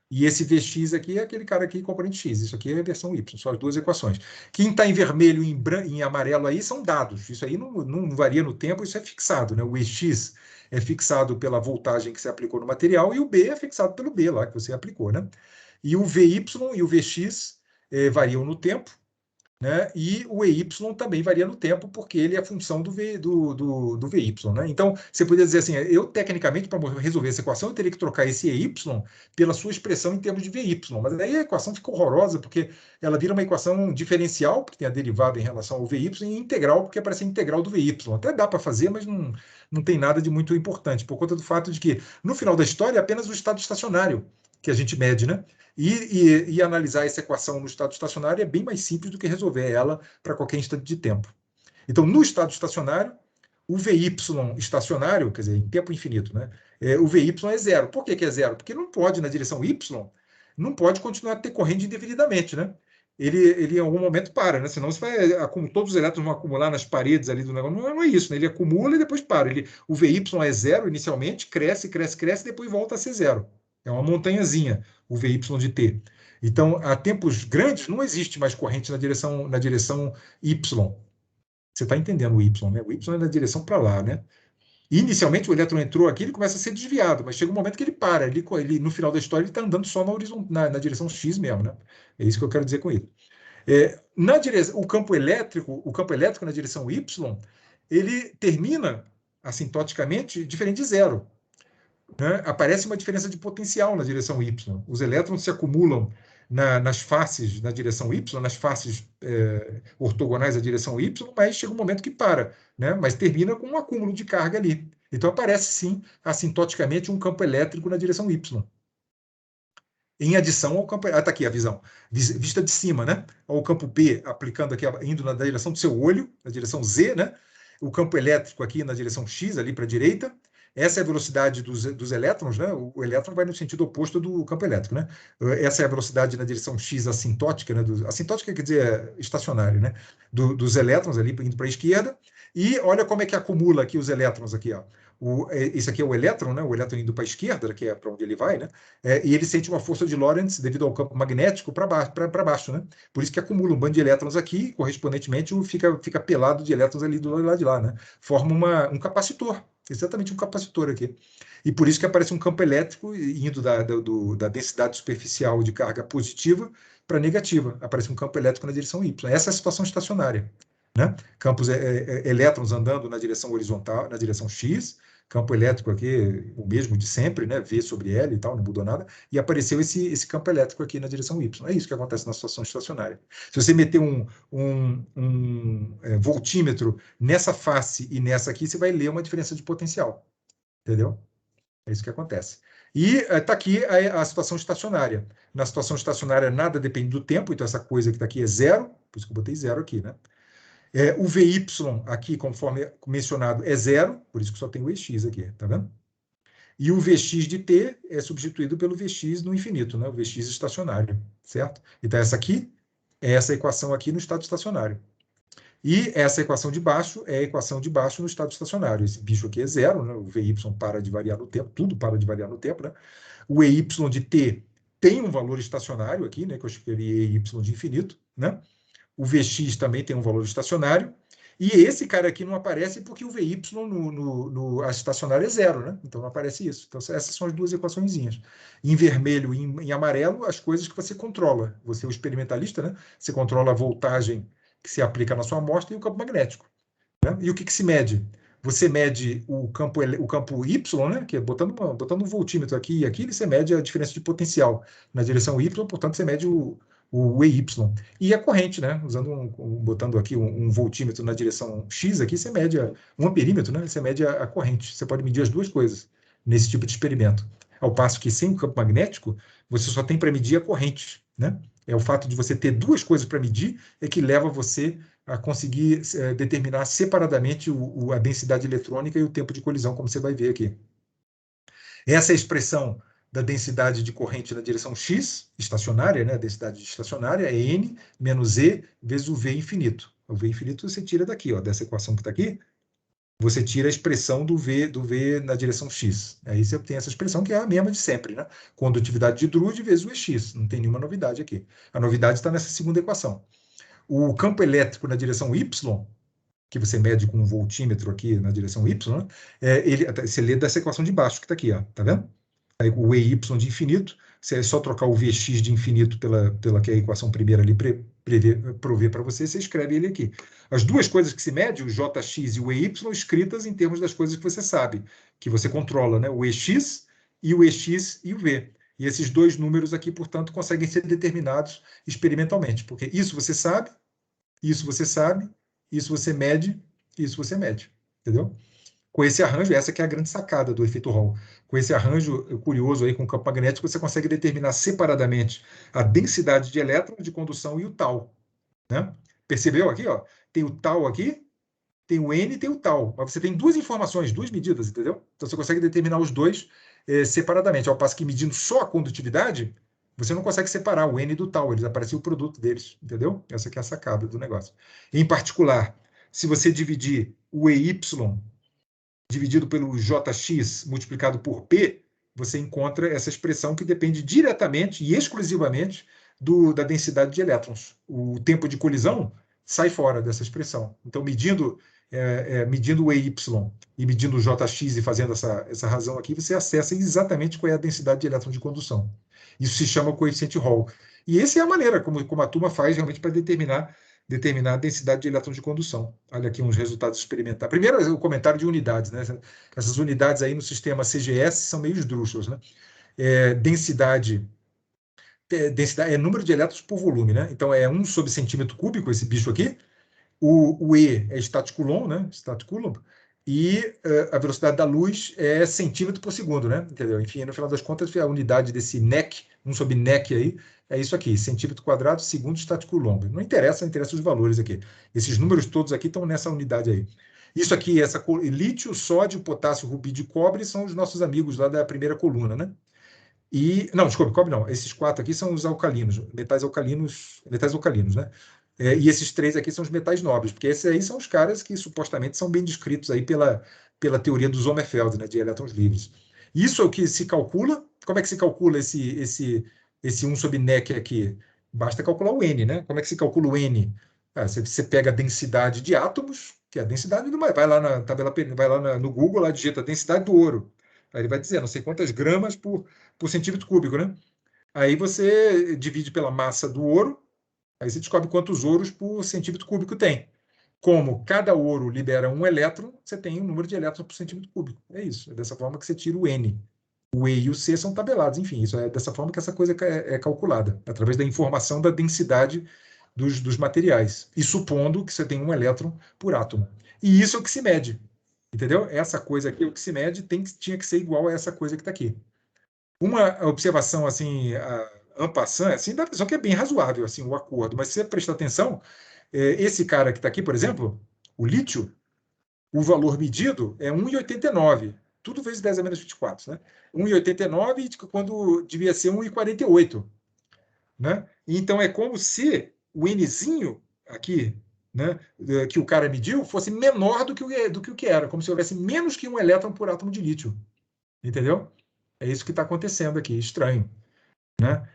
E esse Vx aqui é aquele cara aqui, componente X. Isso aqui é a versão Y, são as duas equações. Quem está em vermelho e em amarelo aí são dados. Isso aí não varia no tempo, isso é fixado, né? O EX é fixado pela voltagem que você aplicou no material e o B é fixado pelo B lá que você aplicou, né? E o Vy e o Vx variam no tempo, né? E o EY também varia no tempo, porque ele é a função do Vy, né? Então, você poderia dizer assim, eu tecnicamente, para resolver essa equação, eu teria que trocar esse EY pela sua expressão em termos de Vy, mas aí a equação fica horrorosa, porque ela vira uma equação diferencial, porque tem a derivada em relação ao Vy, e integral, porque aparece a integral do Vy. Até dá para fazer, mas não tem nada de muito importante, por conta do fato de que, no final da história, é apenas o estado estacionário que a gente mede, né? E analisar essa equação no estado estacionário é bem mais simples do que resolver ela para qualquer instante de tempo. Então, no estado estacionário, o Vy estacionário, quer dizer, em tempo infinito, né? O Vy é zero. Por que é zero? Porque não pode, na direção Y, não pode continuar a ter corrente indefinidamente, né? Ele em algum momento para, né? Senão todos os elétrons vão acumular nas paredes ali do negócio. Não é isso, né? Ele acumula e depois para. O Vy é zero inicialmente, cresce, depois volta a ser zero. É uma montanhazinha, o Vy de t. Então, a tempos grandes, não existe mais corrente na direção Y. Você está entendendo o Y, né? O Y é na direção para lá, né? Inicialmente, o elétron entrou aqui, ele começa a ser desviado, mas chega um momento que ele para. No final da história, ele está andando só na direção X mesmo, né? É isso que eu quero dizer com isso. O campo elétrico na direção Y, ele termina assintoticamente diferente de zero, né? Aparece uma diferença de potencial na direção Y. Os elétrons se acumulam nas faces na direção Y, nas faces ortogonais à direção Y, mas chega um momento que para, né? Mas termina com um acúmulo de carga ali. Então aparece sim, assintoticamente, um campo elétrico na direção Y. Em adição ao campo. Está aqui a visão. Vista de cima, né? O campo P aplicando aqui, indo na direção do seu olho, na direção Z, né? O campo elétrico aqui na direção X, ali para a direita. Essa é a velocidade dos elétrons, né? O elétron vai no sentido oposto do campo elétrico, né? Essa é a velocidade na direção X assintótica, né? Assintótica quer dizer estacionário, né? Dos elétrons ali indo para a esquerda. E olha como é que acumula aqui os elétrons aqui, ó. Esse aqui é o elétron, né? O elétron indo para a esquerda, que é para onde ele vai, né? E ele sente uma força de Lorentz devido ao campo magnético para baixo, né? Por isso que acumula um bando de elétrons aqui, e, correspondentemente fica pelado de elétrons ali do lado de lá, né? Forma um capacitor, exatamente um capacitor aqui. E por isso que aparece um campo elétrico indo da densidade superficial de carga positiva para negativa. Aparece um campo elétrico na direção Y. Essa é a situação estacionária, né? Campos elétrons andando na direção horizontal, na direção X, campo elétrico aqui, o mesmo de sempre, né? V sobre L e tal, não mudou nada, e apareceu esse campo elétrico aqui na direção Y. É isso que acontece na situação estacionária. Se você meter um voltímetro nessa face e nessa aqui, você vai ler uma diferença de potencial. Entendeu? É isso que acontece. E está aqui a situação estacionária. Na situação estacionária, nada depende do tempo, então essa coisa que está aqui é zero, por isso que eu botei zero aqui, né? O Vy aqui, conforme mencionado, é zero, por isso que só tem o EX aqui, tá vendo? E o Vx de t é substituído pelo Vx no infinito, né? O Vx estacionário, certo? Então essa aqui é essa equação aqui no estado estacionário. E essa equação de baixo é a equação de baixo no estado estacionário. Esse bicho aqui é zero, né? O VY para de variar no tempo, tudo para de variar no tempo, né? O EY de t tem um valor estacionário aqui, né? Que eu escrevi EY de infinito, né? O Vx também tem um valor estacionário. E esse cara aqui não aparece porque o VY no estacionário é zero, né? Então não aparece isso. Então essas são as duas equaçõezinhas. Em vermelho e em amarelo, as coisas que você controla. Você é o experimentalista, né? Você controla a voltagem que se aplica na sua amostra e o campo magnético, né? E o que se mede? Você mede o campo Y, né? Que é botando um voltímetro aqui e aqui, você mede a diferença de potencial na direção Y, portanto, você mede o EY. E a corrente, né? Botando aqui um voltímetro na direção X, aqui você mede um amperímetro, né? Você mede a corrente. Você pode medir as duas coisas nesse tipo de experimento. Ao passo que sem o campo magnético, você só tem para medir a corrente, né? É o fato de você ter duas coisas para medir é que leva você a conseguir determinar separadamente a densidade eletrônica e o tempo de colisão, como você vai ver aqui. Essa é a expressão da densidade de corrente na direção x, estacionária, né? A densidade estacionária é n menos e vezes o v infinito. O v infinito você tira daqui, ó, dessa equação que está aqui, você tira a expressão do v na direção x. Aí você obtém essa expressão que é a mesma de sempre, né? Condutividade de Drude vezes o EX. Não tem nenhuma novidade aqui. A novidade está nessa segunda equação. O campo elétrico na direção y, que você mede com um voltímetro aqui na direção y, né? Você lê dessa equação de baixo que está aqui, ó, tá vendo? Aí, o EY de infinito, se é só trocar o Vx de infinito pela que a equação primeira ali provê para você, você escreve ele aqui. As duas coisas que se mede, o Jx e o EY, escritas em termos das coisas que você sabe, que você controla, né? O EX e o V. E esses dois números aqui, portanto, conseguem ser determinados experimentalmente, porque isso você sabe, isso você sabe, isso você mede, isso você mede. Entendeu? Com esse arranjo, essa que é a grande sacada do efeito Hall. Com esse arranjo curioso aí com o campo magnético, você consegue determinar separadamente a densidade de elétrons de condução e o tal, né? Percebeu aqui, ó? Tem o tal aqui, tem o N e tem o tal. Mas você tem duas informações, duas medidas, entendeu? Então você consegue determinar os dois separadamente. Ao passo que medindo só a condutividade, você não consegue separar o N do tal, eles aparecem o produto deles, entendeu? Essa que é a sacada do negócio. Em particular, se você dividir o EY dividido pelo Jx multiplicado por P, você encontra essa expressão que depende diretamente e exclusivamente da densidade de elétrons. O tempo de colisão sai fora dessa expressão. Então, medindo o EY e medindo o Jx e fazendo essa razão aqui, você acessa exatamente qual é a densidade de elétrons de condução. Isso se chama coeficiente Hall. E essa é a maneira como a turma faz realmente para determinar a densidade de elétrons de condução. Olha aqui uns resultados experimentais. Primeiro, o comentário de unidades, né? Essas unidades aí no sistema CGS são meio esdrúxulas, né? Densidade é número de elétrons por volume, né? Então é 1 sobre centímetro cúbico esse bicho aqui. O E é static coulomb, né? Static coulomb. E a velocidade da luz é centímetro por segundo, né? Entendeu? Enfim, no final das contas, a unidade desse NEC, 1 sobre NEC aí, é isso aqui, centímetro quadrado, segundo static coulomb. Não interessa os valores aqui. Esses números todos aqui estão nessa unidade aí. Isso aqui, lítio, sódio, potássio, rubídio e cobre são os nossos amigos lá da primeira coluna, né? Não, desculpa, cobre não. Esses quatro aqui são os alcalinos, metais alcalinos, né? E esses três aqui são os metais nobres, porque esses aí são os caras que supostamente são bem descritos aí pela teoria do Sommerfeld, né, de elétrons livres. Isso é o que se calcula. Como é que se calcula esse 1 sobre NEC aqui? Basta calcular o N, né? Como é que se calcula o N? Você pega a densidade de átomos, que é a densidade do... Vai lá na tabela, vai lá no Google, lá digita a densidade do ouro. Aí ele vai dizer, não sei quantas gramas por centímetro cúbico, né? Aí você divide pela massa do ouro, aí você descobre quantos ouros por centímetro cúbico tem. Como cada ouro libera um elétron, você tem um número de elétrons por centímetro cúbico. É isso. É dessa forma que você tira o N. O E e o C são tabelados, enfim, isso é dessa forma que essa coisa é calculada, através da informação da densidade dos materiais, e supondo que você tem um elétron por átomo. E isso é o que se mede, entendeu? Essa coisa aqui, o que se mede, tinha que ser igual a essa coisa que está aqui. Uma observação assim, en passant, assim, da pessoa que é bem razoável assim, o acordo, mas se você prestar atenção, esse cara que está aqui, por exemplo, o lítio, o valor medido é 1,89, tudo vezes 10 a menos 24, né? 1,89 quando devia ser 1,48, né? Então é como se o Nzinho aqui né, que o cara mediu fosse menor do que o que era, como se houvesse menos que um elétron por átomo de lítio. Entendeu? É isso que está acontecendo aqui, estranho. Né?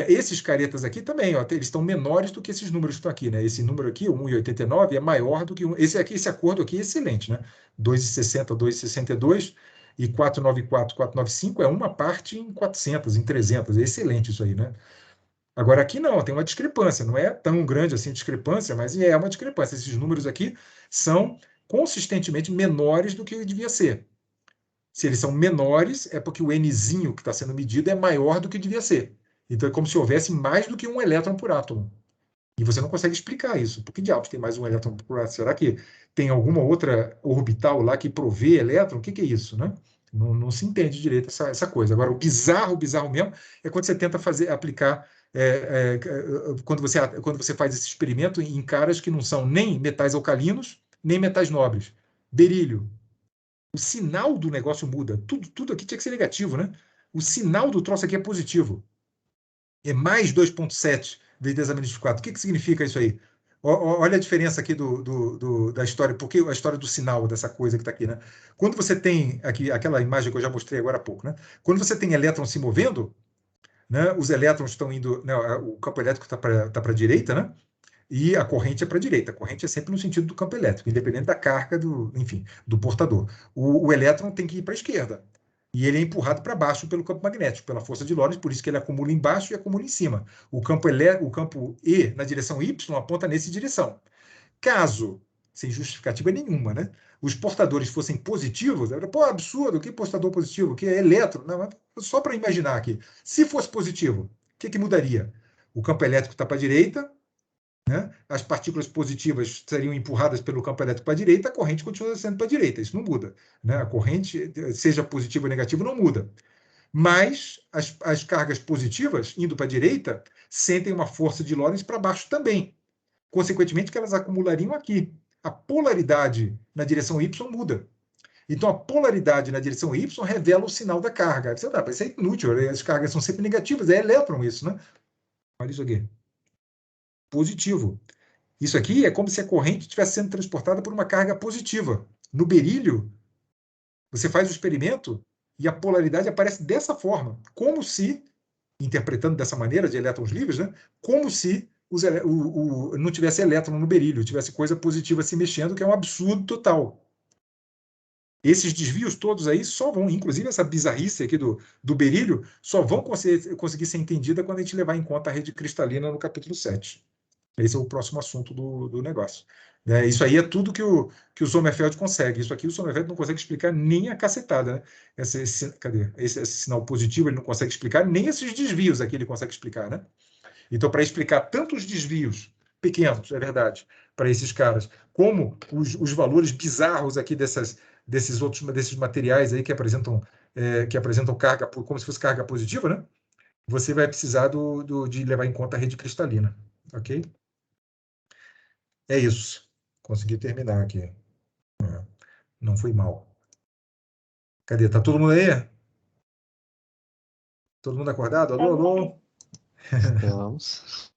Esses caretas aqui também, ó, eles estão menores do que esses números que estão aqui. Né? Esse número aqui, o 1,89, é maior do que esse acordo aqui é excelente. Né? 2,60, 2,62 e 494, 495 é uma parte em 400, em 300. É excelente isso aí. Né? Agora aqui não, tem uma discrepância. Não é tão grande assim a discrepância, mas é uma discrepância. Esses números aqui são consistentemente menores do que devia ser. Se eles são menores, é porque o Nzinho que está sendo medido é maior do que devia ser. Então é como se houvesse mais do que um elétron por átomo. E você não consegue explicar isso. Por que diabos tem mais um elétron por átomo? Será que tem alguma outra orbital lá que provê elétron? O que é isso, né? Não se entende direito essa coisa. Agora, o bizarro mesmo, é quando você tenta aplicar, quando você faz esse experimento em caras que não são nem metais alcalinos, nem metais nobres. Berílio, o sinal do negócio muda. Tudo aqui tinha que ser negativo, né? O sinal do troço aqui é positivo. É mais 2,7 vezes 10 a menos 4. O que significa isso aí? Olha a diferença aqui da história, porque a história do sinal dessa coisa que está aqui, né? Quando você tem aqui aquela imagem que eu já mostrei agora há pouco, né? Quando você tem elétrons se movendo, né? Os elétrons estão indo, né? O campo elétrico está para a direita, né? E a corrente é para a direita. A corrente é sempre no sentido do campo elétrico, independente da carga enfim, do portador. O elétron tem que ir para a esquerda. E ele é empurrado para baixo pelo campo magnético, pela força de Lorentz, por isso que ele acumula embaixo e acumula em cima. O campo E na direção Y aponta nessa direção. Caso, sem justificativa nenhuma, né, os portadores fossem positivos, era, pô, absurdo, que portador positivo, que é elétron. Não, só para imaginar aqui. Se fosse positivo, o que mudaria? O campo elétrico está para a direita, né? As partículas positivas seriam empurradas pelo campo elétrico para a direita, a corrente continua sendo para a direita, isso não muda. Né? A corrente, seja positiva ou negativa, não muda. Mas as cargas positivas, indo para a direita, sentem uma força de Lorentz para baixo também. Consequentemente, que elas acumulariam aqui. A polaridade na direção Y muda. Então, a polaridade na direção Y revela o sinal da carga. Você fala, isso é inútil, as cargas são sempre negativas, é elétron isso, né? Olha isso aqui. Positivo. Isso aqui é como se a corrente estivesse sendo transportada por uma carga positiva. No berílio, você faz o experimento e a polaridade aparece dessa forma, como se, interpretando dessa maneira, de elétrons livres, né, como se não tivesse elétron no berílio, tivesse coisa positiva se mexendo, que é um absurdo total. Esses desvios todos aí só vão, inclusive essa bizarrice aqui do berílio, só vão conseguir ser entendida quando a gente levar em conta a rede cristalina no capítulo 7. Esse é o próximo assunto do negócio. Isso aí é tudo que o Sommerfeld consegue. Isso aqui o Sommerfeld não consegue explicar nem a cacetada. Né? Cadê? Esse sinal positivo ele não consegue explicar, nem esses desvios aqui ele consegue explicar. Né? Então, para explicar tanto os desvios pequenos, é verdade, para esses caras, como os valores bizarros aqui desses materiais aí que apresentam carga, como se fosse carga positiva, né? Você vai precisar de levar em conta a rede cristalina. Ok? É isso. Consegui terminar aqui. Não fui mal. Cadê? Tá todo mundo aí? Todo mundo acordado? Alô, alô? Estamos.